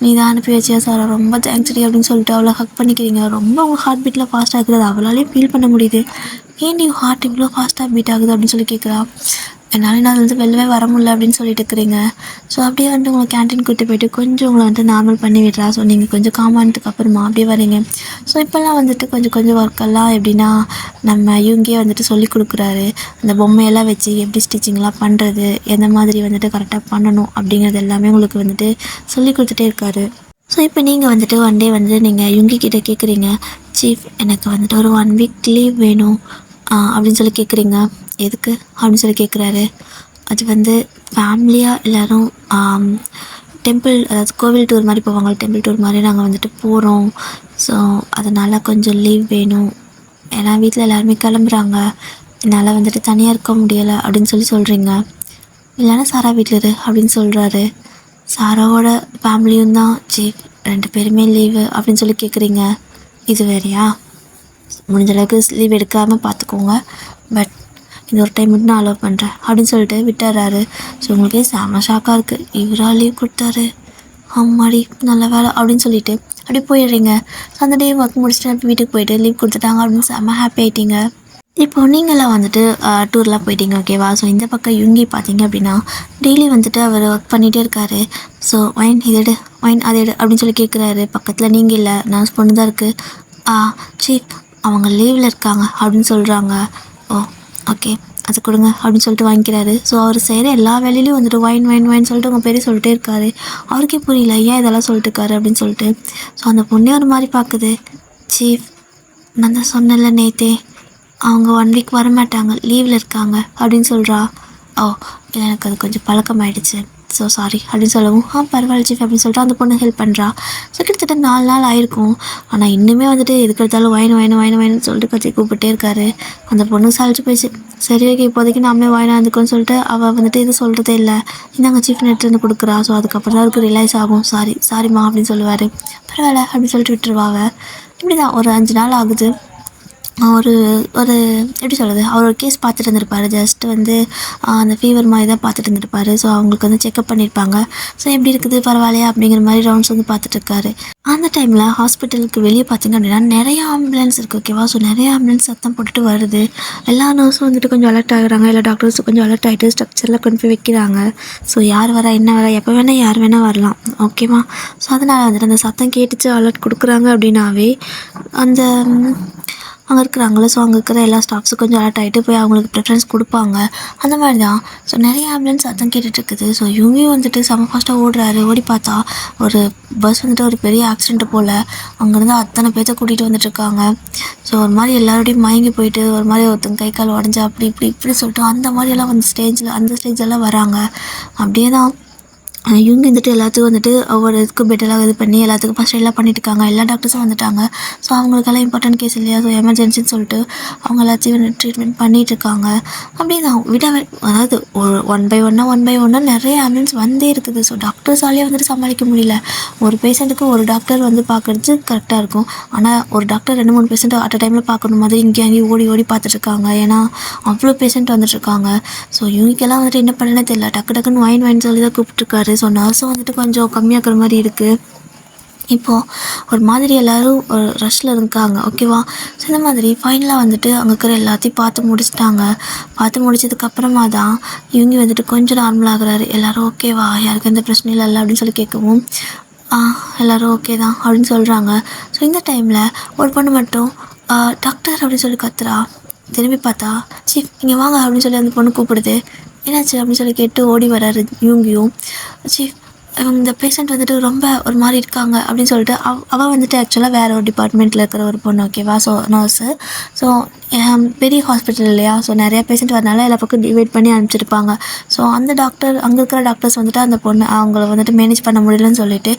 நீ தான் அனுப்பி வச்சியா சார், ரொம்ப தேங்க்ஸ் டி அப்படின்னு சொல்லிட்டு அவளை ஹக் பண்ணிக்கிறீங்க. ரொம்ப உங்கள் ஹார்ட் பீட்டில் ஃபாஸ்ட்டாக இருக்குது, அவளாலே ஃபீல் பண்ண முடியுது. ஏன் நீ ஹார்ட் இவ்வளோ ஃபாஸ்ட்டாக பீட் ஆகுது அப்படின்னு சொல்லி கேட்குறா. என்னால் நான் வந்து வெளிலவே வர முடியல அப்படின்னு சொல்லிட்டு இருக்கிறீங்க. ஸோ அப்படியே வந்துட்டு உங்களை கேன்டீன் கூட்டி போய்ட்டு கொஞ்சம் உங்களை வந்துட்டு நார்மல் பண்ணி விடுறா. ஸோ நீங்கள் கொஞ்சம் காமானதுக்கு அப்புறமா அப்படியே வரீங்க. ஸோ இப்போல்லாம் வந்துட்டு கொஞ்சம் ஒர்க்கெல்லாம் எப்படின்னா நம்ம இவங்கே வந்துட்டு சொல்லி கொடுக்குறாரு. அந்த பொம்மையெல்லாம் வச்சு எப்படி ஸ்டிச்சிங்லாம் பண்ணுறது, எந்த மாதிரி வந்துட்டு கரெக்டாக பண்ணணும் அப்படிங்கிறது எல்லாமே உங்களுக்கு வந்துட்டு சொல்லி கொடுத்துட்டே இருக்காரு. ஸோ இப்போ நீங்கள் வந்துட்டு ஒன் டே வந்து நீங்கள் யுங்கி கிட்டே கேட்குறீங்க, சீஃப் எனக்கு வந்துட்டு ஒரு 1 week லீவ் வேணும் அப்படின்னு சொல்லி கேட்குறீங்க. எதுக்கு அப்படின்னு சொல்லி கேட்குறாரு. அது வந்து ஃபேமிலியாக எல்லோரும் டெம்பிள், அதாவது கோவில் டூர் மாதிரி போவாங்க, டெம்பிள் டூர் மாதிரி நாங்கள் வந்துட்டு போகிறோம். ஸோ அதனால் கொஞ்சம் லீவ் வேணும், ஏன்னா வீட்டில் எல்லாருமே கிளம்புறாங்க, என்னால் வந்துட்டு தனியாக இருக்க முடியலை அப்படின்னு சொல்கிறீங்க. இல்லைன்னா சாரா வீட்டில் இரு அப்படின்னு சொல்கிறாரு. சாராவோட ஃபேமிலியும் தான் சீஃப், 2 பேருமே லீவு அப்படின்னு சொல்லி கேட்குறீங்க. இது வேறையா, முடிஞ்ச அளவுக்கு லீவ் எடுக்காமல் பார்த்துக்கோங்க, பட் இந்த ஒரு டைம் மட்டும் நான் அலோவ் பண்ணுறேன் அப்படின்னு சொல்லிட்டு விட்டுறாரு. ஸோ உங்களுக்கே செம ஷாக்காக இருக்குது, இவரா லீவ் கொடுத்தாரு, அம்மாடி நல்ல வேலை அப்படின்னு சொல்லிட்டு அப்படி போயிடுறீங்க. ஸோ அந்த டே ஒர்க் முடிச்சுட்டு வீட்டுக்கு போயிட்டு லீவ் கொடுத்துட்டாங்க அப்படின்னு செம்ம ஹாப்பி ஆகிட்டீங்க. இப்போது நீங்களாம் வந்துட்டு டூர்லாம் போயிட்டீங்க ஓகேவா. ஸோ இந்த பக்கம் யுங்கி பார்த்தீங்க அப்படின்னா டெய்லி வந்துட்டு அவர் ஒர்க் பண்ணிகிட்டே இருக்காரு. ஸோ வைன் இதெடு வைன் அதெடு அப்படின்னு சொல்லி கேட்குறாரு. பக்கத்தில் நீங்கள் இல்லை, நர்ஸ் பொண்ணு தான் இருக்குது. சீப் அவங்க லீவில் இருக்காங்க அப்படின்னு சொல்கிறாங்க. ஓ ஓகே அது கொடுங்க அப்படின்னு சொல்லிட்டு வாங்கிக்கிறாரு. ஸோ அவர் செய்கிற எல்லா வேலையிலையும் வந்துட்டு வைன் வைன் வைன் சொல்லிட்டு உங்கள் பேரே சொல்லிட்டே இருக்காரு. அவருக்கே புரியல ஏன் இதெல்லாம் சொல்லிட்டு இருக்காரு அப்படின்னு சொல்லிட்டு. ஸோ அந்த பொண்ணே ஒரு மாதிரி பார்க்குது. சீஃப் நான் தான் சொன்னல நேத்தே, அவங்க 1 week வரமாட்டாங்க, லீவில் இருக்காங்க அப்படின்னு சொல்கிறா. ஓ இல்லை எனக்கு அது கொஞ்சம் பழக்கமாயிடுச்சு, ஸோ சாரி அப்படின்னு சொல்லவும், பரவாயில்ல சீஃப் அப்படின்னு சொல்லிட்டு அந்த பொண்ணு ஹெல்ப் பண்ணுறா. ஸோ கிட்டத்தட்ட 4 நாள் ஆயிருக்கும். ஆனால் இன்னுமே வந்துட்டு எதுக்கு எடுத்தாலும் வாயின்னு சொல்லிட்டு கத்தி கூப்பிட்டே இருக்காரு. அந்த பொண்ணு சளிச்சு போயிடுச்சு. சரி ஓகே, இப்போதைக்கு நாமளே வாங்கினாந்துக்கோன்னு சொல்லிட்டு அவள் வந்துட்டு எதுவும் சொல்கிறதே இல்லை. இந்தாங்க சீஃப் நெட்டு வந்து கொடுக்குறா. ஸோ அதுக்கப்புறம் தான் அவருக்கு ரிலைஸ் ஆகும். சாரிம்மா அப்படின்னு சொல்லுவார். பரவாயில்ல அப்படின்னு சொல்லிட்டு விட்டுருவா அவள். இப்படி தான் ஒரு 5 நாள் ஆகுது. ஒரு ஒரு எப்படி சொல்கிறது, அவர் ஒரு கேஸ் பார்த்துட்டு இருந்திருப்பார். ஜஸ்ட் வந்து அந்த ஃபீவர் மாதிரி தான் பார்த்துட்டு இருந்திருப்பார். ஸோ அவங்களுக்கு வந்து செக்அப் பண்ணியிருப்பாங்க. ஸோ எப்படி இருக்குது பரவாயில்லையா அப்படிங்கிற மாதிரி ரவுண்ட்ஸ் வந்து பார்த்துட்ருக்காரு. அந்த டைமில் ஹாஸ்பிட்டலுக்கு வெளியே பார்த்திங்க அப்படின்னா நிறைய ஆம்புலன்ஸ் இருக்குது. ஓகேவா? ஸோ நிறைய ஆம்புலன்ஸ் சத்தம் போட்டுட்டு வருது. எல்லா நர்ஸும் வந்துட்டு கொஞ்சம் அலர்ட் ஆகுறாங்க. எல்லா டாக்டர்ஸும் கொஞ்சம் அலர்ட் ஆகிட்டு ஸ்ட்ரக்சரில் கொண்டு போய் வைக்கிறாங்க. ஸோ யார் வரா என்ன வரா, எப்போ வேணால் யார் வேணால் வரலாம். ஓகேவா? ஸோ அதனால் வந்துட்டு அந்த சத்தம் கேட்டுச்சு அலர்ட் கொடுக்குறாங்க அப்படின்னாவே அந்த அங்கே இருக்கிறாங்களே, ஸோ அங்கே இருக்கிற எல்லா ஸ்டாஃப்ஸும் கொஞ்சம் அலர்ட் ஆகிட்டு போய் அவங்களுக்கு ப்ரிஃபரன்ஸ் கொடுப்பாங்க. அந்த மாதிரி தான். ஸோ நிறைய ஆம்புலன்ஸ் சத்தம் கேட்டுட்ருக்குது. ஸோ இவங்க வந்துட்டு செம ஃபாஸ்ட்டாக ஓடுறாரு. ஓடி பார்த்தா ஒரு பஸ் வந்துட்டு ஒரு பெரிய ஆக்சிடென்ட்டு போல் அங்கேருந்து அத்தனை பேர்த்த கூட்டிகிட்டு வந்துட்டுருக்காங்க. ஸோ ஒரு மாதிரி எல்லாரோடையும் மயங்கி போயிட்டு ஒரு மாதிரி ஒருத்தங்க கை கால் உடஞ்சி அப்படி இப்படி சொல்லிட்டு அந்த மாதிரியெல்லாம் வந்து அந்த ஸ்டேஜெல்லாம் வராங்க. அப்படியே தான் இவங்க வந்துட்டு எல்லாத்துக்கும் வந்துட்டு ஒவ்வொரு இதுக்கும் பெட்டெல்லாம் இது பண்ணி எல்லாத்துக்கும் ஃபஸ்ட் எல்லாம் பண்ணிட்டு இருக்காங்க. எல்லா டாக்டர்ஸும் வந்துட்டாங்க. ஸோ அவங்களுக்கெல்லாம் இம்பார்ட்டன்ட் கேஸ் இல்லையா, ஸோ எமர்ஜென்சின்னு சொல்லிட்டு அவங்க எல்லாத்தையும் ட்ரீட்மெண்ட் பண்ணிகிட்ருக்காங்க. அப்படியே தான் அதாவது ஒன் பை ஒன்னாக நிறைய ஆம்புலன்ஸ் வந்தே இருக்குது. ஸோ டாக்டர்ஸாலேயே வந்துட்டு சமாளிக்க முடியல. ஒரு பேஷண்ட்டுக்கு ஒரு டாக்டர் வந்து பார்க்குறது கரெக்டாக இருக்கும். ஆனால் ஒரு டாக்டர் 2-3 பேஷண்ட் அட் அ டைமில் பார்க்கணும் மாதிரி இங்கேயும் அங்கேயும் ஓடி பார்த்துட்ருக்காங்க. ஏன்னா அவ்வளோ பேஷண்ட் வந்துட்டுருக்காங்க. ஸோ இவங்களுக்கெல்லாம் வந்துட்டு என்ன பண்ணனே தெரியல. டக்குன்னு வாயின் சொல்லி தான் கூப்பிட்டுருக்காரு. ஸோ நர்ஸும் வந்துட்டு கொஞ்சம் கம்மியாக்குற மாதிரி இருக்குது. இப்போது ஒரு மாதிரி எல்லோரும் ஒரு ரஷ்ஷில் இருக்காங்க. ஓகேவா? ஸோ இந்த மாதிரி ஃபைனலாக வந்துட்டு அங்கே இருக்கிற எல்லாத்தையும் பார்த்து முடிச்சிட்டாங்க. பார்த்து முடிச்சதுக்கப்புறமா தான் இவங்க வந்துட்டு கொஞ்சம் நார்மலாகிறாரு. எல்லோரும் ஓகேவா, யாருக்கும் எந்த பிரச்சனையும் இல்லை அப்படின்னு சொல்லி கேட்கவும் எல்லோரும் ஓகே தான் அப்படின்னு சொல்கிறாங்க. ஸோ இந்த டைமில் ஒரு பொண்ணு மட்டும் டாக்டர் அப்படின்னு சொல்லி கத்துறா. திரும்பி பார்த்தா சீஃப் இங்கே வாங்க அப்படின்னு சொல்லி அந்த பொண்ணு கூப்பிடுது. என்னாச்சு அப்படின்னு சொல்லி கேட்டு ஓடி வராரு இவங்கியும். சீஃப் இவங்க இந்த பேஷண்ட் வந்துட்டு ரொம்ப ஒரு மாதிரி இருக்காங்க அப்படின்னு சொல்லிட்டு அவள் வந்துட்டு ஆக்சுவலாக வேறு ஒரு டிபார்ட்மெண்ட்டில் இருக்கிற ஒரு பொண்ணு. ஓகேவா? So nurse. ஸோ பெரிய ஹாஸ்பிட்டல் இல்லையா, ஸோ நிறையா பேஷண்ட் வரனால எல்லா பக்கம் டிவைட் பண்ணி அனுப்பிச்சிருப்பாங்க. ஸோ அந்த டாக்டர் அங்கே இருக்கிற டாக்டர்ஸ் வந்துட்டு அந்த பொண்ணு அவங்கள வந்துட்டு மேனேஜ் பண்ண முடியலன்னு சொல்லிட்டு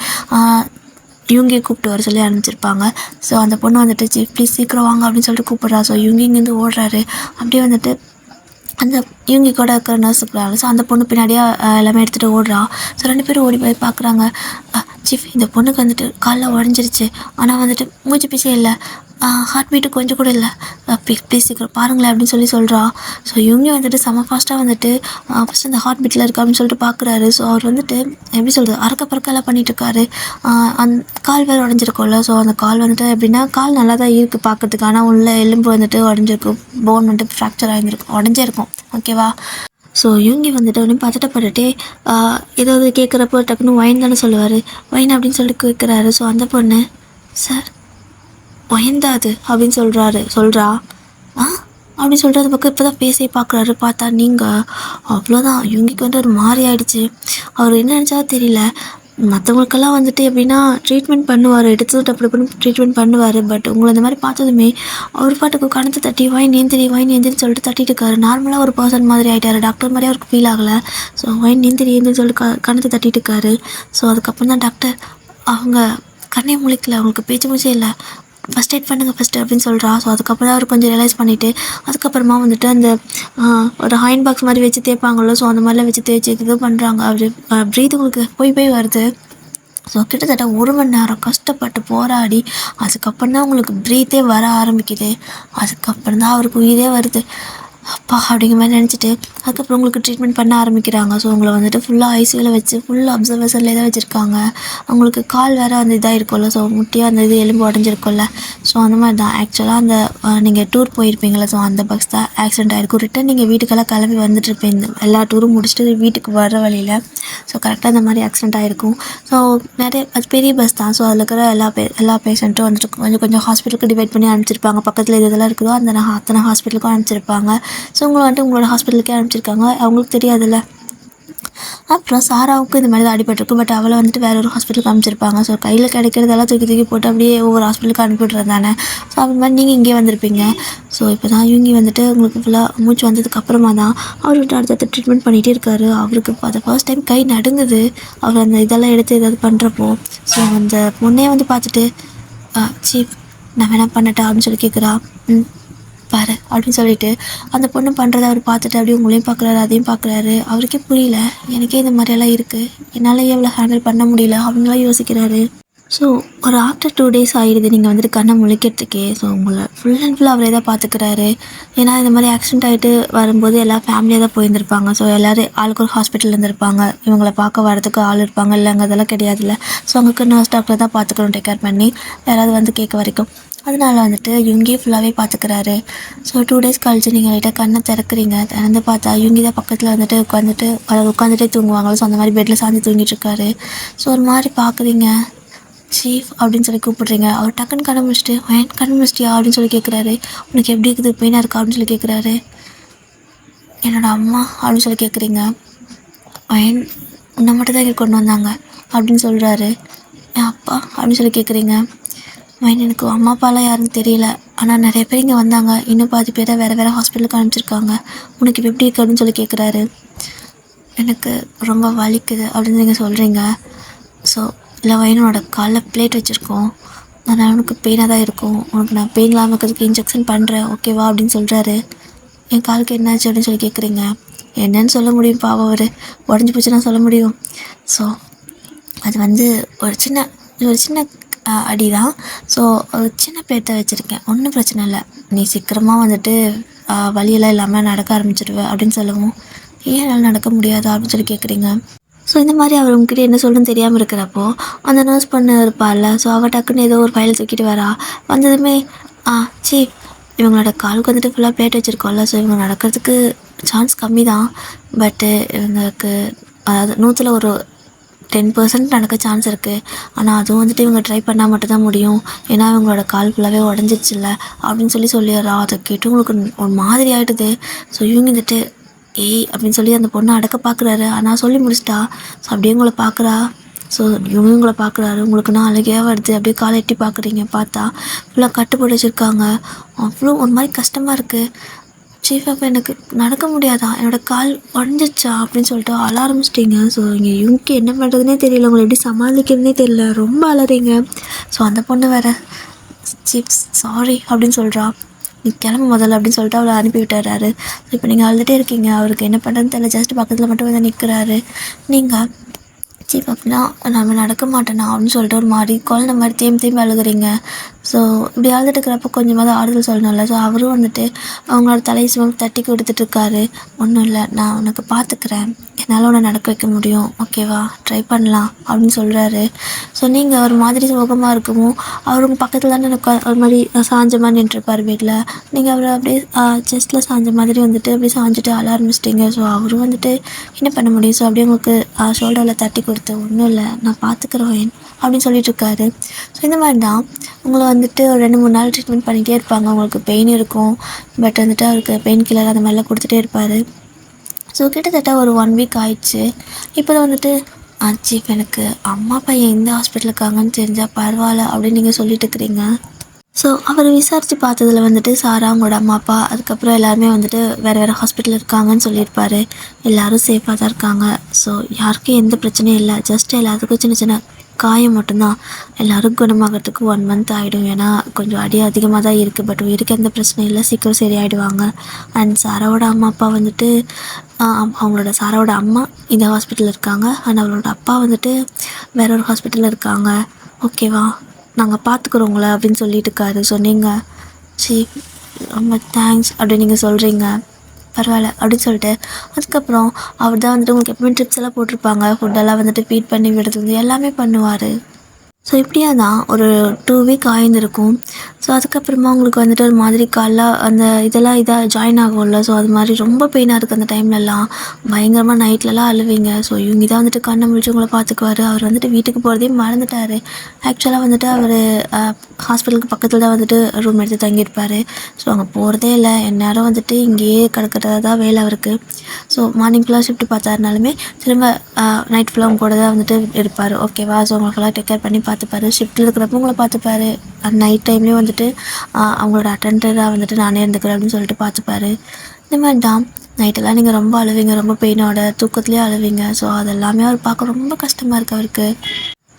இவங்க கூப்பிட்டு வர சொல்லி அனுப்பிச்சிருப்பாங்க. ஸோ அந்த பொண்ணு வந்துட்டு சீஃப் ப்ளீஸ் சீக்கிரம் வாங்க அப்படின்னு சொல்லிட்டு கூப்பிட்றா. ஸோ இவங்க இங்கேருந்து ஓடுறாரு. அப்படியே வந்துட்டு அந்த இவங்க கூட இருக்கிற நர்ஸுக்குறாங்க. ஸோ அந்த பொண்ணு பின்னாடியே எல்லாமே எடுத்துகிட்டு ஓடுறா. ஸோ 2 பேரும் ஓடி போய் பார்க்குறாங்க. சீஃப் இந்த பொண்ணுக்கு வந்துட்டு காலில் உடஞ்சிருச்சு. ஆனால் வந்துட்டு மூச்சு பீச்சே இல்லை, ஹார்ட் பீட்டு கொஞ்சம் கூட இல்லை, ப்ளீஸ் சீக்கிரம் பாருங்களேன் அப்படின்னு சொல்லி சொல்கிறா. ஸோ இவங்க வந்துட்டு செம ஃபாஸ்ட்டாக வந்துட்டு ஃபஸ்ட்டு அந்த ஹார்ட் பீட்டில் இருக்கா அப்படின்னு சொல்லிட்டு பார்க்குறாரு. ஸோ அவர் வந்துட்டு எப்படி சொல்கிறது, பறக்கெல்லாம் பண்ணிகிட்ருக்காரு. கால் வேறு உடஞ்சிருக்கோம்ல. ஸோ அந்த கால் வந்துட்டு எப்படின்னா கால் நல்லா தான் இருக்குது பார்க்கறதுக்கு. ஆனால் உள்ள எலும்பு வந்துட்டு உடஞ்சிருக்கும், போன் வந்துட்டு ஃப்ராக்சர் ஆகிருக்கும், உடஞ்சே இருக்கும். ஓகேவா? ஸோ இவங்க வந்துட்டு ஒன்றும் பதட்டப்பட்டுட்டே ஏதாவது கேட்குறப்போ டக்குன்னு ஒயின் தானே சொல்லுவார். ஒயின் அப்படின்னு சொல்லிட்டு கேட்குறாரு. ஸோ அந்த பொண்ணு சார் ஒயந்தாது அப்படின்னு சொல்கிறா. அப்படின்னு சொல்லிட்டு அந்த பக்கம் இப்போ தான் பேசியே பார்க்குறாரு. பார்த்தா நீங்கள் அவ்வளோதான். இவங்களுக்கு வந்து ஒரு மாதிரி ஆகிடுச்சு. அவர் என்ன நினச்சா தெரியல. மற்றவங்களுக்கெல்லாம் வந்துட்டு எப்படின்னா ட்ரீட்மெண்ட் பண்ணுவார், எடுத்து அப்படி ட்ரீட்மெண்ட் பண்ணுவார். பட் உங்களை இந்த மாதிரி பார்த்ததுமே அவர் பாட்டுக்கு கணத்தை தட்டி வாய் நேந்திரின்னு சொல்லிட்டு தட்டிட்டு இருக்காரு. நார்மலாக ஒரு பர்சன் மாதிரி ஆகிட்டார். டாக்டர் மாதிரி அவருக்கு ஃபீல் ஆகலை. ஸோ வாய் நேந்திரின்னு சொல்லிட்டு கணத்தை தட்டிட்டு இருக்காரு. ஸோ அதுக்கப்புறம் தான் டாக்டர் அவங்க கண்ணே முழிக்கல, அவங்களுக்கு பேச்சு மூச்சே இல்லை, ஃபஸ்ட் எய்ட் பண்ணுங்கள் ஃபஸ்ட்டு அப்படின்னு சொல்கிறா. ஸோ அதுக்கப்புறம் அவர் கொஞ்சம் ரியலைஸ் பண்ணிவிட்டு அதுக்கப்புறமா வந்துட்டு அந்த ஒரு ஹாயின் பாக்ஸ் மாதிரி வச்சு தேய்ப்பாங்களோ, ஸோ அந்த மாதிரிலாம் வச்சு தேய்ச்சி இது பண்ணுறாங்க. அவர் ப்ரீத் உங்களுக்கு போய் வருது. ஸோ கிட்டத்தட்ட 1 மணி நேரம் கஷ்டப்பட்டு போராடி அதுக்கப்புறம் தான் உங்களுக்கு ப்ரீத்தே வர ஆரம்பிக்குது. அதுக்கப்புறம் தான் அவருக்கு உயிரே வருது. அப்பா அப்படிங்கிற மாதிரி நினச்சிட்டு அதுக்கப்புறம் உங்களுக்கு ட்ரீட்மெண்ட் பண்ண ஆரம்பிக்கிறாங்க. ஸோ உங்களை வந்துட்டு ஃபுல்லாக ஐசியூவில் வச்சு ஃபுல் அப்சர்வேஷன்லேயே தான் வச்சுருக்காங்க. அவங்களுக்கு கால் வேறு அந்த இதாக இருக்கும்ல, ஸோ முட்டியாக அந்த இது எலும்பு உடஞ்சிருக்கும்ல. ஸோ அந்த மாதிரி தான் ஆக்சுவலாக அந்த நீங்கள் டூர் போயிருப்பீங்களா, ஸோ அந்த பஸ் தான் ஆக்சிடென்ட் ஆகிருக்கும். ரிட்டன் நீங்கள் வீட்டுக்கெல்லாம் கிளம்பி வந்துட்டுருப்பீங்க, எல்லா டூரும் முடிச்சுட்டு வீட்டுக்கு வர வழியில். ஸோ கரெக்டாக அந்த மாதிரி ஆக்சிடென்ட் ஆகிருக்கும். ஸோ நிறைய அது பெரிய பஸ் தான். ஸோ அதில் இருக்கிற எல்லா பேஷண்ட்டும் வந்துட்டு கொஞ்சம் ஹாஸ்பிட்டலுக்கு டிவைட் பண்ணி அனுப்பிச்சிருப்பாங்க. பக்கத்தில் இதெல்லாம் இருக்குதோ அத்தனை ஹாஸ்பிட்டலுக்கும் அனுப்பிச்சிருப்பாங்க. ஸோ உங்களை வந்துட்டு உங்களோட ஹாஸ்பிட்டலுக்கே அனுப்பிச்சிருக்காங்க. அவங்களுக்கு தெரியாதுல்ல. அப்புறம் சாராவுக்கும் இந்த மாதிரி தான் அடிபட்டிருக்கும். பட் அவளை வந்துட்டு வேற ஒரு ஹாஸ்பிட்டலுக்கு அனுப்பிச்சிருப்பாங்க. ஸோ கையில் கிடைக்கிறதெல்லாம் தூக்கி தூக்கி போட்டு அப்படியே ஒவ்வொரு ஹாஸ்பிட்டலுக்கு அனுப்பிவிட்றது தானே. ஸோ அப்படி மாதிரி நீங்கள் இங்கே வந்திருப்பீங்க. ஸோ இப்போ தான் யூங்கி வந்துட்டு உங்களுக்கு ஃபுல்லாக மூச்சு வந்ததுக்கு அப்புறமா தான் அவர்கிட்ட அடுத்தடுத்து ட்ரீட்மெண்ட் பண்ணிகிட்டே இருக்காரு. அவருக்கு அதை ஃபர்ஸ்ட் டைம் கை நடுங்குது அவர் அந்த இதெல்லாம் எடுத்து ஏதாவது பண்ணுறப்போ. ஸோ அந்த பொண்ணே வந்து பார்த்துட்டு சீஃப் நான் வேணா பண்ணட்டா அப்படின்னு சொல்லி கேட்குறா. பாரு அப்படின்னு சொல்லிட்டு அந்த பொண்ணு பண்ணுறதை அவர் பார்த்துட்டு அப்படியே உங்களையும் பார்க்குறாரு அதையும் பார்க்குறாரு. அவருக்கே புரியல, எனக்கே இந்த மாதிரியெல்லாம் இருக்குது, என்னால் எவ்வளோ ஹேண்டில் பண்ண முடியல அப்படின்லாம் யோசிக்கிறாரு. ஸோ ஒரு ஆஃப்டர் 2 days ஆகிடுது நீங்கள் வந்துட்டு கண்ணை முழிக்கிறதுக்கே. ஸோ உங்களை ஃபுல் அண்ட் ஃபுல் அவரே தான் பார்த்துக்கிறாரு. ஏன்னா இந்த மாதிரி ஆக்சிடென்ட் ஆகிட்டு வரும்போது எல்லாம் ஃபேமிலியாக தான் போயிருந்துருப்பாங்க. ஸோ எல்லோரும் ஆளுக்கு ஒரு ஹாஸ்பிட்டலில் இருந்திருப்பாங்க. இவங்களை பார்க்க வரதுக்கு ஆள் இருப்பாங்க, இல்லைங்க அதெல்லாம் கிடையாதுல்ல. ஸோ அவங்களுக்கு நர்ஸ் டாக்டர் தான் பார்த்துக்கணும், டேக் கேர் பண்ணி யாராவது வந்து கேட்க வரைக்கும். அதனால வந்துட்டு யுங்கி ஃபுல்லாகவே பார்த்துக்கிறாரு. ஸோ 2 days கழிச்சு நீங்கள் லைட்டாக கண்ணை திறக்கிறீங்க. திறந்து பார்த்தா யுங்கி தான் பக்கத்தில் வந்துட்டு உட்காந்துட்டே தூங்குவாங்களோ. ஸோ அந்த மாதிரி பெட்டில் சாஞ்சி தூங்கிட்டு இருக்காரு. ஸோ ஒரு மாதிரி பார்க்குறீங்க. சீஃப் அப்படின்னு சொல்லி கூப்பிட்றீங்க. அவர் டக்குன்னு கண்ணை முடிச்சுட்டு கண்ணு முடிச்சிட்டியா அப்படின்னு சொல்லி கேட்குறாரு. உனக்கு எப்படி இருக்குது, பெயினாக இருக்கா அப்படின்னு சொல்லி கேட்குறாரு. என்னோடய அம்மா அப்படின்னு சொல்லி கேட்குறீங்க. உன்னை மட்டும் தான் இங்கே கொண்டு வந்தாங்க அப்படின்னு சொல்கிறாரு. என் அப்பா அப்படின்னு சொல்லி கேட்குறீங்க. எனக்கு அம்மா அப்பாலாம் யாருன்னு தெரியல, ஆனால் நிறைய பேர் இங்கே வந்தாங்க, இன்னும் பாதி பேரை வேறு ஹாஸ்பிட்டலுக்கு அனுப்பிச்சிருக்காங்க. உனக்கு இப்போ எப்படி இருக்கு அப்படின்னு சொல்லி கேட்குறாரு. எனக்கு ரொம்ப வலிக்குது அப்படின்னு நீங்கள் சொல்கிறீங்க. ஸோ இல்லை வயனோட காலில் பிளேட் வச்சுருக்கோம், அதனால் உனக்கு பெயினாக தான் இருக்கும், உனக்கு நான் பெயின் இல்லாமல் இருக்கிறதுக்கு இன்ஜெக்ஷன் பண்ணுறேன் ஓகேவா அப்படின்னு சொல்கிறாரு. என் காலுக்கு என்னாச்சு அப்படின்னு சொல்லி கேட்குறீங்க. என்னன்னு சொல்ல முடியும், பாவம் அவர் உடஞ்சி போச்சுன்னா சொல்ல முடியும். ஸோ அது வந்து ஒரு சின்ன அடி தான். ஸோ ஒரு சின்ன பேட்டை வச்சுருக்கேன், ஒன்றும் பிரச்சனை இல்லை, நீ சீக்கிரமாக வந்துட்டு வலியெல்லாம் இல்லாமல் நடக்க ஆரம்பிச்சிடுவேன் அப்படின்னு சொல்லவும், ஏன் என்னால் நடக்க முடியாதா அப்படின்னு சொல்லி கேட்குறீங்க. ஸோ இந்த மாதிரி அவர் உங்ககிட்ட என்ன சொல்லணும்னு தெரியாமல் இருக்கிறப்போ அந்த நர்ஸ் பண்ண இருப்பாள்ல. ஸோ அவள் டக்குன்னு ஏதோ ஒரு ஃபைல் தூக்கிட்டு வரா. வந்ததுமே சீஃப் இவங்களோட காலுக்கு வந்துட்டு ஃபுல்லாக பிளேட் வச்சுருக்கோம்ல. ஸோ இவங்க நடக்கிறதுக்கு சான்ஸ் கம்மி தான், பட்டு இவங்களுக்கு அதாவது 100ல் ஒரு 10% நடக்க சான்ஸ் இருக்குது. ஆனால் அதுவும் வந்துட்டு இவங்க ட்ரை பண்ணால் மட்டும்தான் முடியும், ஏன்னா இவங்களோட கால் ஃபுல்லாகவே உடஞ்சிருச்சுல்ல அப்படின்னு சொல்லிடுறா. அதை கேட்டு உங்களுக்கு ஒரு மாதிரி ஆகிடுது. ஸோ இவங்க வந்துட்டு அப்படின்னு சொல்லி அந்த பொண்ணை அடக்க பார்க்குறாரு. ஆனால் சொல்லி முடிச்சிட்டா. ஸோ அப்படியே உங்களை பார்க்குறா. ஸோ இவங்களை பார்க்குறாரு. உங்களுக்கு நான் அழகையாக வருது, அப்படியே காலை எட்டி பார்க்குறீங்க. பார்த்தா ஃபுல்லாக கட்டுப்பட்டு வச்சுருக்காங்க. அவ்வளோ ஒரு மாதிரி கஷ்டமாக இருக்குது. சீஃப் அப்போ எனக்கு நடக்க முடியாதா, என்னோடய கால் உடஞ்சிச்சா அப்படின்னு சொல்லிட்டு அழ ஆரம்பிச்சிட்டிங்க. ஸோ இங்கே இவங்க என்ன பண்ணுறதுனே தெரியல, உங்களை எப்படி சமாளிக்கிறதுனே தெரியல, ரொம்ப அலறீங்க. ஸோ அந்த பொண்ணு வேறு சீஃப் சாரி அப்படின்னு சொல்கிறா. நீ கிளம்பு முதல்ல அப்படின்னு சொல்லிட்டு அவளை அனுப்பி விட்டுறாரு. ஸோ இப்போ நீங்கள் அழுதுகிட்டே இருக்கீங்க, அவருக்கு என்ன பண்ணுறதுன்னு தெரியல, ஜஸ்ட் பக்கத்தில் மட்டும் வந்து நிற்கிறாரு. நீங்கள் சீஃப் அப்படின்னா நம்ம நடக்க மாட்டேனா அப்படின்னு சொல்லிட்டு ஒரு மாதிரி குழந்த மாதிரி தேம்பி அழுகுறீங்க. ஸோ இப்படி அழுதுட்டு இருக்கிறப்ப கொஞ்சமாவது ஆறுதல் சொல்லணும்ல. ஸோ அவரும் வந்துட்டு அவங்களோட தலையை சும்மா தட்டி கொடுத்துட்ருக்காரு. ஒன்றும் இல்லை, நான் உனக்கு பார்த்துக்கிறேன், என்னால் உன்னை நடக்க வைக்க முடியும், ஓகேவா, ட்ரை பண்ணலாம் அப்படின்னு சொல்கிறாரு. ஸோ நீங்கள் ஒரு மாதிரி சோகமாக இருக்குமோ அவர் உங்கள் பக்கத்தில் தானே எனக்கு ஒரு மாதிரி சாஞ்ச மாதிரி நின்றுருப்பார் வீட்டில். நீங்கள் அவரை அப்படியே செஸ்ட்டில் சாஞ்ச மாதிரி வந்துட்டு அப்படியே சாஞ்சிட்டு அழ ஆரம்பிச்சிட்டிங்க. ஸோ அவரும் வந்துட்டு என்ன பண்ண முடியும். ஸோ அப்படியே உங்களுக்கு ஷோல்டரில் தட்டி கொடுத்து ஒன்றும் இல்லை நான் பார்த்துக்குறேன் அப்படின்னு சொல்லிட்டு இருக்காரு. ஸோ இந்த மாதிரி தான் உங்களை வந்துட்டு ஒரு 2-3 நாள் ட்ரீட்மெண்ட் பண்ணிகிட்டே இருப்பாங்க. உங்களுக்கு பெயின் இருக்கும், பட் வந்துட்டு அவருக்கு பெயின் கில்லர் அந்த மாதிரிலாம் கொடுத்துட்டே இருப்பார். ஸோ கிட்டத்தட்ட ஒரு 1 week ஆயிடுச்சு. இப்போ தான் வந்துட்டு சீஃப் எனக்கு அம்மா பையன் எந்த ஹாஸ்பிட்டல் இருக்காங்கன்னு தெரிஞ்சால் பரவாயில்ல அப்படின்னு நீங்கள் சொல்லிட்டு இருக்கிறீங்க. ஸோ அவர் விசாரித்து பார்த்ததில் வந்துட்டு சாரா அவங்களோட அம்மா அப்பா அதுக்கப்புறம் எல்லாருமே வந்துட்டு வேறு ஹாஸ்பிட்டல் இருக்காங்கன்னு சொல்லியிருப்பார். எல்லோரும் சேஃபாக தான் இருக்காங்க. ஸோ யாருக்கும் எந்த பிரச்சனையும் இல்லை, ஜஸ்ட் எல்லாத்துக்கும் சின்ன சின்ன காயம் மட்டும்தான். எல்லோரும் குணமாகறதுக்கு 1 month ஆகிடும், ஏன்னா கொஞ்சம் அடி அதிகமாக தான் இருக்குது. பட் உயிருக்கு எந்த பிரச்சனையும் இல்லை, சீக்கிரம் சரியாயிடுவாங்க. அண்ட் சாராவோட அம்மா அப்பா வந்துட்டு அவங்களோட சாராவோட அம்மா இந்த ஹாஸ்பிட்டலில் இருக்காங்க, அண்ட் அவளோட அப்பா வந்துட்டு வேற ஒரு ஹாஸ்பிட்டலில் இருக்காங்க, ஓகேவா, நாங்கள் பார்த்துக்குறோங்கள அப்படின்னு சொல்லிட்டு இருக்காரு. ஸோ நீங்கள் சீஃப் ரொம்ப தேங்க்ஸ் அப்படின்னு நீங்கள் சொல்கிறீங்க. பரவாயில்ல அப்படின்னு சொல்லிட்டு அதுக்கப்புறம் அவர் தான் வந்துட்டு உங்களுக்கு எப்பவுமே ட்ரிப்ஸ் எல்லாம் போட்டிருப்பாங்க, ஃபுட்டெல்லாம் வந்துட்டு ஃபீட் பண்ணி விடுறது எல்லாமே பண்ணுவார். ஸோ இப்படியா தான் ஒரு 2 வீக் ஆயிருந்திருக்கும். ஸோ அதுக்கப்புறமா உங்களுக்கு வந்துட்டு ஒரு மாதிரி காலைல அந்த இதெல்லாம் இதாக ஜாயின் ஆகும்ல. ஸோ அது மாதிரி ரொம்ப பெயினாக இருக்குது அந்த டைம்லலாம். பயங்கரமாக நைட்லலாம் அழுவீங்க. ஸோ இவங்க தான் வந்துட்டு கண்ணை முழிச்சு உங்களை பார்த்துக்குவாரு. அவர் வந்துட்டு வீட்டுக்கு போகிறதே மறந்துட்டார். ஆக்சுவலாக வந்துட்டு அவர் ஹாஸ்பிட்டலுக்கு பக்கத்தில் தான் வந்துட்டு ரூம் எடுத்து தங்கியிருப்பார். ஸோ அங்கே போகிறதே இல்லை. எந்நேரம் வந்துட்டு இங்கேயே கிடக்கிறதா தான் வேலை அவருக்கு. ஸோ மார்னிங் ஃபுல்லாக ஷிஃப்ட் பார்த்தாருனாலுமே திரும்ப நைட் ஃபுல்லாக அவங்க கூட தான் வந்துட்டு இருப்பார். ஓகேவா? ஸோ அவங்களுக்கெல்லாம் டேக் கேர் பண்ணி பார்த்துப்பாரு. ஷிஃப்ட்டில் இருக்கிறப்ப உங்களை பார்த்துப்பாரு. நைட் டைம்லேயும் வந்துட்டு அவங்களோட அட்டெண்டராக வந்துட்டு நானே இருந்துக்கிறேன் அப்படின்னு சொல்லிட்டு பார்த்துப்பாரு. இந்த மாதிரி தான் நைட்டெல்லாம் நீங்கள் ரொம்ப அழுவீங்க. ரொம்ப பெயினோட தூக்கத்துலேயே அழுவீங்க. ஸோ அதெல்லாமே அவர் பார்க்க ரொம்ப கஷ்டமாக இருக்குது அவருக்கு.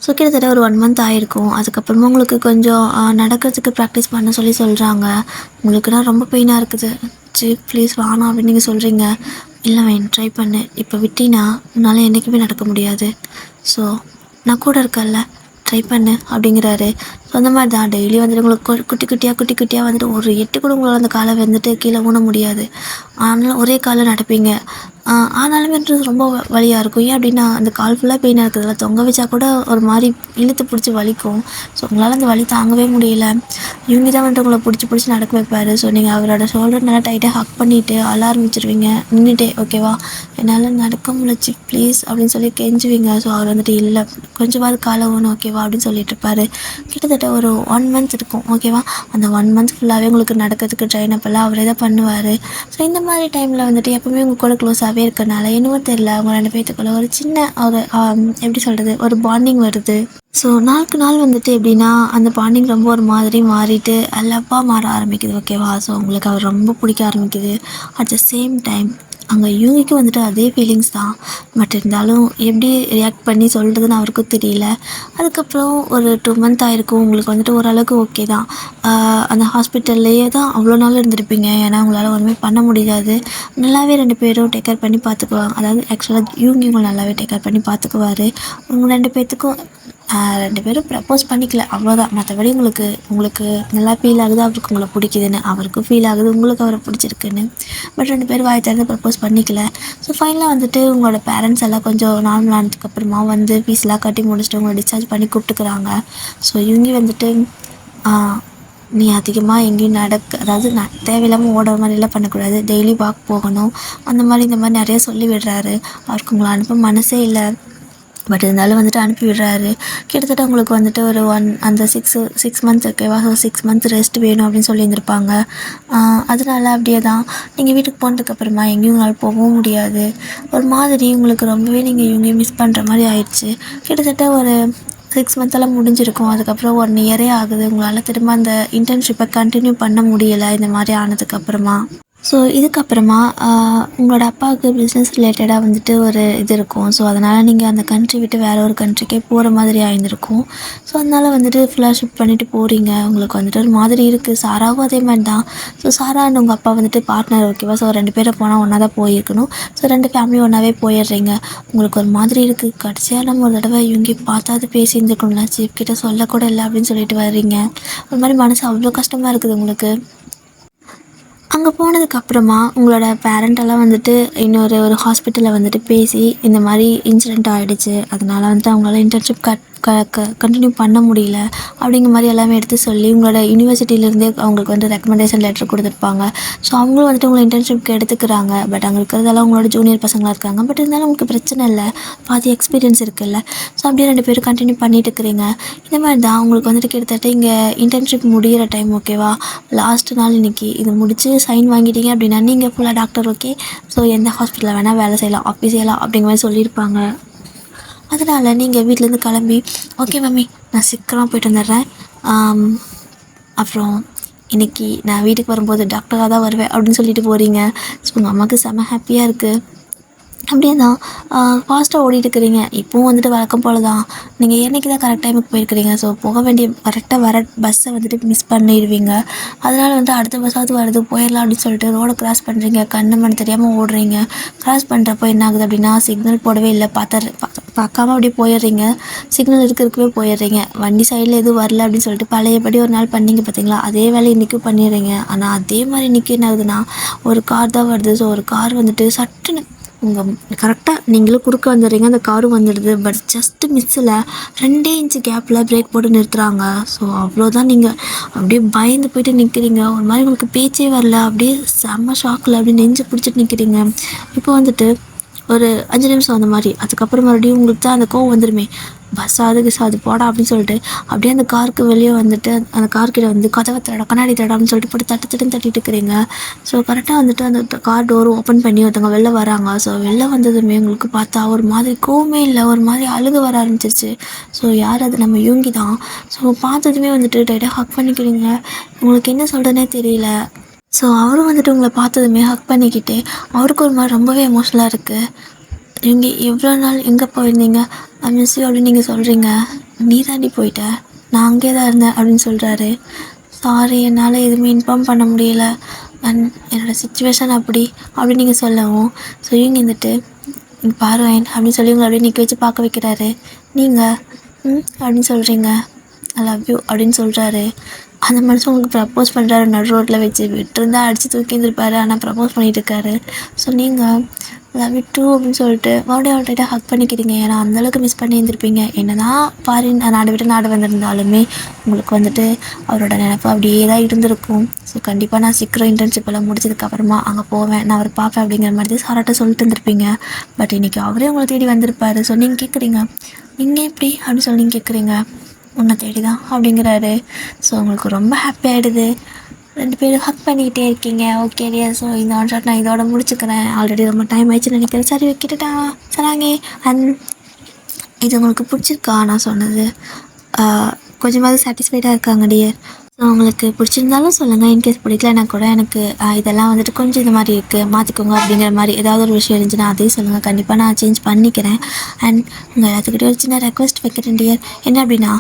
ஸோ கிட்டத்தட்ட ஒரு 1 மந்த் ஆகிருக்கும். அதுக்கப்புறமா உங்களுக்கு கொஞ்சம் நடக்கிறதுக்கு ப்ராக்டிஸ் பண்ண சொல்கிறாங்க. உங்களுக்குன்னா ரொம்ப பெயினாக இருக்குது. சரி ப்ளீஸ் வேணாம் அப்படின்னு நீங்கள் சொல்கிறீங்க. இல்லை வேணும் ட்ரை பண்ணு. இப்போ விட்டினா உன்னால் என்றைக்குமே நடக்க முடியாது. ஸோ நான் கூட இருக்கேன்ல, ட்ரை பண்ணு அப்படிங்கிறாரு. ஸோ அந்த மாதிரி தான் டெய்லி வந்துட்டு உங்களுக்கு குட்டி குட்டியாக வந்துட்டு ஒரு 8 கூட உங்களால் அந்த காலை வந்துட்டு கீழே ஊன முடியாது. ஆனாலும் ஒரே காலில் நடப்பீங்க. ஆனாலுமே ரொம்ப வலியாக இருக்கும். ஏன் அப்படின்னா அந்த கால் ஃபுல்லாக பெயினாக இருக்குதுல்ல, தொங்க வச்சா கூட ஒரு மாதிரி இழுத்து பிடிச்சி வலிக்கும். ஸோ உங்களால் அந்த வலி தாங்கவே முடியல. இவங்க தான் வந்துட்டு உங்களை பிடிச்சி நடக்க வைப்பார். ஸோ நீங்கள் அவரோட ஷோல்டர் நல்லா டைட்டாக ஹக் பண்ணிவிட்டு அழ ஆரம்பிச்சிருவீங்க நின்றுட்டே. ஓகேவா? என்னால் நடக்க முடியல ப்ளீஸ் அப்படின்னு சொல்லி கெஞ்சுவீங்க. ஸோ அவர் வந்துட்டு இல்லை கொஞ்சமாவது காலை ஊணும் ஓகேவா அப்படின்னு சொல்லிட்டு இருப்பார். கிட்டத்தட்ட ஒரு 1 மந்த் இருக்கும். ஓகேவா? அந்த 1 மந்த் ஃபுல்லாகவே உங்களுக்கு நடக்கிறதுக்கு ட்ரைன் அப்பெல்லாம் அவரே தான் பண்ணுவார். ஸோ இந்த மாதிரி டைமில் வந்துட்டு எப்போவுமே உங்கள் கூட க்ளோஸாகவே இருக்கனால என்னவோ தெரியல அவங்க 2 பேர்த்துக்குள்ள ஒரு சின்ன ஒரு எப்படி சொல்கிறது ஒரு பாண்டிங் வருது. ஸோ நாளுக்கு நாள் வந்துட்டு எப்படின்னா அந்த பாண்டிங் ரொம்ப ஒரு மாதிரி மாறிட்டு லவ்வாக மாற ஆரம்பிக்குது. ஓகேவா? ஸோ உங்களுக்கு அவர் ரொம்ப பிடிக்க ஆரம்பிக்குது. அட் த சேம் டைம் அங்கே யூகிக்கு வந்துட்டு அதே ஃபீலிங்ஸ் தான். பட் இருந்தாலும் எப்படி ரியாக்ட் பண்ணி சொல்கிறதுன்னு அவருக்கும் தெரியல. அதுக்கப்புறம் ஒரு 2 மந்த் ஆகிருக்கும். உங்களுக்கு வந்துட்டு ஓரளவுக்கு ஓகே தான். அந்த ஹாஸ்பிட்டல்லையே தான் அவ்வளோ நாள் இருந்திருப்பீங்க. ஏன்னா உங்களால் ஒன்றுமே பண்ண முடியாது. நல்லாவே 2 பேரும் டேக் கேர் பண்ணி பார்த்துக்குவாங்க. அதாவது ஆக்சுவலாக யூகி உங்களை நல்லாவே டேக் கேர் பண்ணி பார்த்துக்குவார். உங்கள் 2 பேர்த்துக்கும் 2 பேரும் ப்ரப்போஸ் பண்ணிக்கல அவ்வளோதான். மற்றபடி உங்களுக்கு நல்லா ஃபீல் ஆகுது அவருக்கு உங்களை பிடிக்குதுன்னு, அவருக்கும் ஃபீல் ஆகுது உங்களுக்கு அவரை பிடிச்சிருக்குன்னு. பட் 2 பேரும் வாய் திறந்து ப்ரப்போஸ் பண்ணிக்கல. ஸோ ஃபைனலாக வந்துட்டு உங்களோட பேரண்ட்ஸ் எல்லாம் கொஞ்சம் நார்மல் ஆனதுக்கப்புறமா வந்து ஃபீஸ்லாம் கட்டி முடிச்சுட்டு உங்களை டிஸ்சார்ஜ் பண்ணி கூப்பிட்டுக்கிறாங்க. ஸோ இவங்க வந்துட்டு நீ அதிகமாக எங்கேயும் அதாவது தேவையில்லாமல் ஓடுற மாதிரிலாம் பண்ணக்கூடாது, டெய்லி வாக் போகணும், அந்த மாதிரி இந்த மாதிரி நிறைய சொல்லி விடுறாரு. அவருக்கு உங்களை அனுப்ப மனசே இல்லை. பட் இருந்தாலும் வந்துட்டு அனுப்பி விடுறாரு. கிட்டத்தட்ட உங்களுக்கு வந்துட்டு ஒரு அந்த 6 மந்த்ஸ் ஓகேவா? ஸோ 6 மந்த் ரெஸ்ட் வேணும் அப்படின்னு சொல்லியிருந்திருப்பாங்க. அதனால அப்படியே தான் நீங்கள் வீட்டுக்கு போனதுக்கப்புறமா எங்கேயும் உங்களால் போகவும் முடியாது. ஒரு மாதிரி உங்களுக்கு ரொம்பவே நீங்கள் இவங்கேயும் மிஸ் பண்ணுற மாதிரி ஆயிடுச்சு. கிட்டத்தட்ட ஒரு 6 மந்த்தெல்லாம் முடிஞ்சிருக்கும். அதுக்கப்புறம் 1 இயரே ஆகுது. உங்களால் திரும்ப அந்த இன்டர்ன்ஷிப்பை கண்டினியூ பண்ண முடியலை இந்த மாதிரி ஆனதுக்கப்புறமா. ஸோ இதுக்கப்புறமா உங்களோட அப்பாவுக்கு பிஸ்னஸ் ரிலேட்டடாக வந்துட்டு ஒரு இது இருக்கும். ஸோ அதனால் நீங்கள் அந்த கண்ட்ரி விட்டு வேறு ஒரு கண்ட்ரிக்கே போகிற மாதிரி ஆயிருந்திருக்கும். ஸோ அதனால் வந்துட்டு ஃபுல்லாக ஷிஃப்ட் பண்ணிவிட்டு போகிறீங்க. உங்களுக்கு வந்துட்டு ஒரு மாதிரி இருக்குது. சாராவும் அதே மாதிரி தான். ஸோ சாரா அண்ட் உங்கள் அப்பா வந்துட்டு பார்ட்னர் ஓகேவா? ஸோ 2 பேரும் போனால் ஒன்றா தான் போயிருக்கணும். ஸோ 2 ஃபேமிலி ஒன்றாவே போயிடுறீங்க. உங்களுக்கு ஒரு மாதிரி இருக்குது. கடைசியாக நம்ம ஒரு தடவை இவங்க பார்த்தாது பேசியிருந்துருக்கணும்ல, சீஃப் கிட்ட சொல்லக்கூட இல்லை அப்படின்னு சொல்லிட்டு வர்றீங்க. ஒரு மாதிரி மனசு அவ்வளோ கஷ்டமாக இருக்குது உங்களுக்கு. அங்கே போனதுக்கப்புறமா உங்களோட பேரண்ட்டெல்லாம் வந்துட்டு ஒரு ஹாஸ்பிட்டலில் வந்துட்டு பேசி இந்த மாதிரி இன்சிடெண்ட் ஆகிடுச்சு, அதனால் வந்துட்டு அவங்களால இன்டர்ன்ஷிப் கண்டினியூ பண்ண முடியல அப்படிங்கிற மாதிரி எல்லாமே எடுத்து சொல்லி உங்களோட யூனிவர்சிட்டியிலேருந்தே அவங்களுக்கு வந்து ரெக்கமெண்டேஷன் லெட்டர் கொடுத்துருப்பாங்க. ஸோ அவங்களும் வந்துட்டு உங்களை இன்டர்ன்ஷிப்க்கு எடுத்துக்கிறாங்க. பட் அங்கே இருக்கிறதெல்லாம் உங்களோட ஜூனியர் பசங்களாக இருக்காங்க. பட் இருந்தாலும் உங்களுக்கு பிரச்சனை இல்லை, பாதி எக்ஸ்பீரியன்ஸ் இருக்குல்ல. ஸோ அப்படியே 2 பேரும் கண்டினியூ பண்ணிட்டு இருக்கிறீங்க. இந்த மாதிரி தான் உங்களுக்கு வந்துட்டு கிட்டத்தட்ட இங்கே இன்டர்ன்ஷிப் முடிகிற டைம் ஓகேவா? லாஸ்ட் நாள் இன்றைக்கி இது முடிச்சு சைன் வாங்கிட்டீங்க அப்படின்னா நீங்கள் ஃபுல்லாக டாக்டர் ஓகே. ஸோ எந்த ஹாஸ்பிட்டலில் வேணால் வேலை செய்யலாம், ஆஃபீஸ் செய்யலாம் அப்படிங்கிற மாதிரி சொல்லியிருப்பாங்க. அதனால் நீங்கள் வீட்டிலேருந்து கிளம்பி ஓகே மம்மி நான் சீக்கிரமாக போய்ட்டு வந்துடுறேன், அப்புறம் இன்றைக்கி நான் வீட்டுக்கு வரும்போது டாக்டராக தான் வருவேன் அப்படின்னு சொல்லிட்டு போகிறீங்க. ஸோ உங்கள் அம்மாவுக்கு செம்ம ஹாப்பியாக இருக்குது. அப்படியே தான் ஃபாஸ்ட்டாக ஓடிட்டுருக்கிறீங்க. இப்போவும் வந்துட்டு வழக்கம் போல் தான் நீங்கள் என்றைக்கு தான் கரெக்ட் டைமுக்கு போயிருக்கிறீங்க. ஸோ போக வேண்டிய கரெக்டாக வர பஸ்ஸை வந்துட்டு மிஸ் பண்ணிடுவீங்க. அதனால் வந்து அடுத்த பஸ்ஸாவது வருது போயிடலாம் அப்படின்னு சொல்லிட்டு ரோடை க்ராஸ் பண்ணுறீங்க. கண்ணு மண் தெரியாமல் ஓடுறீங்க. க்ராஸ் பண்ணுறப்போ என்ன ஆகுது அப்படின்னா சிக்னல் போடவே இல்லை, பார்க்காம அப்படியே போயிடுறீங்க. சிக்னல் இருக்கவே போயிடுறீங்க. வண்டி சைடில் எதுவும் வரல அப்படின்னு சொல்லிட்டு பழையபடி ஒரு நாள் பண்ணிங்க பார்த்தீங்களா, அதே வேலையை இன்றைக்கும் பண்ணிடுறீங்க. ஆனால் அதே மாதிரி இன்றைக்கி என்ன ஆகுதுன்னா ஒரு கார் தான் வருது. ஸோ ஒரு கார் வந்துட்டு சட்டுன்னு உங்கள் கரெக்டாக நீங்களும் குறுக்க வந்துடுறீங்க, அந்த காரும் வந்துடுது. பட் ஜஸ்ட்டு மிஸ்ஸில் 2 இன்ச்சு கேப்பில் பிரேக் போட்டு நிறுத்துகிறாங்க. ஸோ அவ்வளோதான். நீங்கள் அப்படியே பயந்து போயிட்டு நிற்கிறீங்க. ஒரு மாதிரி உங்களுக்கு பேச்சே வரல. அப்படியே செம்ம ஷாக்கில் அப்படியே நெஞ்சு பிடிச்சிட்டு நிற்கிறீங்க. இப்போ வந்துட்டு ஒரு 5 நிமிஷம் அந்த மாதிரி. அதுக்கப்புறம் மறுபடியும் உங்களுக்கு தான் அந்த கோவம் வந்துடுமே, பஸ் அது போடா அப்படின்னு சொல்லிட்டு அப்படியே அந்த காருக்கு வெளியே வந்துட்டு அந்த கார்கிட்ட வந்து கதவை தடா கண்ணாடி தடா அப்படின்னு சொல்லிட்டு போட்டு தட்டிட்டு இருக்கிறீங்க. ஸோ கரெக்டாக வந்துட்டு அந்த கார் டோர் ஓப்பன் பண்ணி ஒருத்தவங்க வெளில வராங்க. ஸோ வெளில வந்ததுமே உங்களுக்கு பார்த்தா ஒரு மாதிரி கோவமே இல்லை, ஒரு மாதிரி அழுக வர ஆரம்பிச்சிருச்சு. ஸோ யார் அது? நம்ம யூங்கி தான். ஸோ பார்த்ததுமே வந்துட்டு டைட்டாக ஹக் பண்ணிக்கிறீங்க. உங்களுக்கு என்ன சொல்கிறதுனே தெரியல. ஸோ அவரும் வந்துட்டு உங்களை பார்த்ததுமே ஹக் பண்ணிக்கிட்டு அவருக்கு ஒரு மாதிரி ரொம்பவே எமோஷ்னலாக இருக்குது. இங்கே இவ்வளோ நாள் எங்கே போயிருந்தீங்க, ஐ மிஸ் யூ அப்படின்னு நீங்கள் சொல்கிறீங்க. நீ தாண்டி போயிட்ட, நான் அங்கே தான் இருந்தேன் அப்படின்னு சொல்கிறாரு. சாரி, என்னால் எதுவுமே இன்ஃபார்ம் பண்ண முடியல, அண்ட் என்னோடய சுச்சுவேஷன் அப்படின்னு நீங்கள் சொல்லவும், ஸோ இவங்க வந்துட்டு பாருவேன் அப்படின்னு சொல்லி உங்களை அப்படியே நிற்க வச்சு பார்க்க வைக்கிறாரு. நீங்கள் அப்படின்னு சொல்கிறீங்க. ஐ லவ் யூ அப்படின்னு சொல்கிறாரு. அந்த மனுஷன் உங்களுக்கு ப்ரப்போஸ் பண்ணுறாரு நடு ரோட்டில் வச்சு. விட்டுருந்தா அடித்து தூக்கி இருந்திருப்பாரு, ஆனால் ப்ரப்போஸ் பண்ணிகிட்டு இருக்காரு. ஸோ நீங்கள் லவ் யூ டூ அப்படின்னு சொல்லிட்டு மறுபடியும் அவர்கிட்ட ஹக் பண்ணிக்கிறீங்க. ஏன்னா அந்தளவுக்கு மிஸ் பண்ணி இருந்திருப்பீங்க. என்ன தான் ஃபாரின் நாடு விட்டு நாடு வந்திருந்தாலுமே உங்களுக்கு வந்துட்டு அவரோட நினைப்பு அப்படியே தான் இருந்திருக்கும். ஸோ கண்டிப்பாக நான் சீக்கிரம் இன்டர்ன்ஷிப் எல்லாம் முடிச்சதுக்கப்புறமா அங்கே போவேன், நான் அவரை பார்ப்பேன் அப்படிங்கிற மாதிரி தான் சாராட்ட சொல்லிட்டு இருந்திருப்பீங்க. பட் இன்றைக்கி அவரே உங்களை தேடி வந்திருப்பாரு. ஸோ நீங்கள் கேட்குறீங்க, நீங்கள் எப்படி அப்படின்னு சொல்லி நீங்கள் கேட்குறீங்க. உன்னை தேடி தான் அப்படிங்கிறாரு. ஸோ உங்களுக்கு ரொம்ப ஹாப்பி ஆகிடுது. 2 பேரும் ஹக் பண்ணிக்கிட்டே இருக்கீங்க. ஓகே டியர், ஸோ இந்த ஒன் ஷாட் நான் இதோட முடிச்சுக்கிறேன். ஆல்ரெடி ரொம்ப டைம் ஆயிடுச்சுன்னு நினைக்கிறேன். சரி வைக்கிட்டா சராங்கே. அண்ட் இது உங்களுக்கு பிடிச்சிருக்கா நான் சொன்னது? கொஞ்சமாவது சாட்டிஸ்ஃபைடாக இருக்காங்க டியர்? ஸோ உங்களுக்கு பிடிச்சிருந்தாலும் சொல்லுங்கள். இன்கேஸ் பிடிக்கலன்னா கூட எனக்கு இதெல்லாம் வந்துட்டு கொஞ்சம் இது மாதிரி இருக்குது, மாற்றிக்கோங்க அப்படிங்கிற மாதிரி ஏதாவது ஒரு விஷயம் இருந்துச்சுன்னா அதையும் சொல்லுங்கள். கண்டிப்பாக நான் சேஞ்ச் பண்ணிக்கிறேன். அண்ட் உங்கள் எல்லாத்துக்கிட்டே ஒரு சின்ன ரெக்வஸ்ட் வைக்கிறேன் டியர். என்ன அப்படின்னா,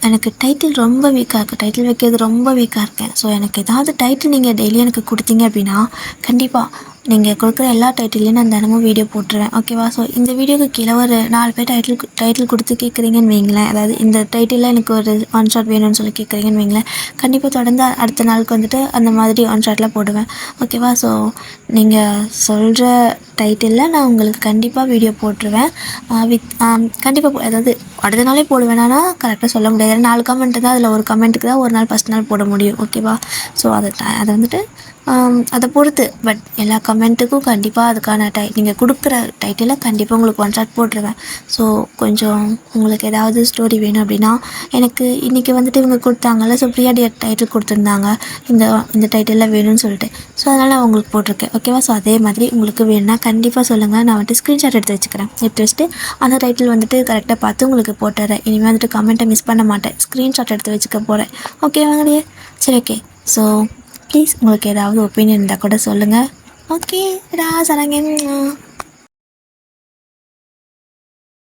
எனக்கு டைட்டில் ரொம்ப வீக்காக இருக்குது, டைட்டில் வைக்கிறது ரொம்ப வீக்காக இருக்கேன். ஸோ எனக்கு ஏதாவது டைட்டில் நீங்கள் டெய்லி எனக்கு கொடுத்தீங்க அப்படின்னா கண்டிப்பாக நீங்கள் கொடுக்குற எல்லா டைட்டிலையும் நான் தினமும் வீடியோ போட்டுருவேன். ஓகேவா? ஸோ இந்த வீடியோக்கு கீழே ஒரு 4 பேர் டைட்டில் கொடுத்து கேட்குறீங்கன்னு வைங்களேன், அதாவது இந்த டைட்டிலில் எனக்கு ஒரு ஒன் ஷாட் வேணும்னு சொல்லி கேட்குறீங்கன்னு வைங்களேன், கண்டிப்பாக தொடர்ந்து அடுத்த நாளுக்கு வந்துட்டு அந்த மாதிரி ஒன் ஷாட்டில் போடுவேன். ஓகேவா? ஸோ நீங்கள் சொல்கிற டைட்டிலில் நான் உங்களுக்கு கண்டிப்பாக வீடியோ போட்டுருவேன். கண்டிப்பாக அதாவது அடுத்த நாளே போடுவேன். ஆனால் கரெக்டாக சொல்ல முடியாது. 4 கமெண்ட் தான், அதில் ஒரு கமெண்ட்டுக்கு தான் ஒரு நாள் ஃபஸ்ட் நாள் போட முடியும். ஓகேவா? ஸோ அதை வந்துட்டு அதை பொறுத்து. பட் எல்லா கமெண்ட்டுக்கும் கண்டிப்பாக அதுக்கான நீங்கள் கொடுக்குற டைட்டிலில் கண்டிப்பாக உங்களுக்கு ஒன் ஷாட் போட்டுருவேன். ஸோ கொஞ்சம் உங்களுக்கு ஏதாவது ஸ்டோரி வேணும் அப்படின்னா எனக்கு இன்றைக்கி வந்துட்டு இவங்க கொடுத்தாங்கல்ல, ஸோ பிரியா டியர் டைட்டில் கொடுத்துருந்தாங்க இந்த டைட்டிலில் வேணும்னு சொல்லிட்டு. ஸோ அதனால் நான் உங்களுக்கு போட்டிருக்கேன். ஓகேவா? ஸோ அதே மாதிரி உங்களுக்கு வேணும்னா கண்டிப்பாக சொல்லுங்கள். நான் வந்துட்டு ஸ்க்ரீன்ஷாட் எடுத்து வச்சுக்கிறேன். எடுத்து வச்சுட்டு அந்த டைட்டில் வந்துட்டு கரெக்டாக பார்த்து உங்களுக்கு போட்டுறேன். இனிமேல் வந்துட்டு கமெண்ட்டை மிஸ் பண்ண மாட்டேன், ஸ்க்ரீன்ஷாட் எடுத்து வச்சுக்க போகிறேன். ஓகேவாங்க? சரி, ஓகே. ஸோ ப்ளீஸ் உங்களுக்கு ஏதாவது ஒப்பீனியன் இருந்தால் கூட சொல்லுங்கள். ஓகே டா சரங்க.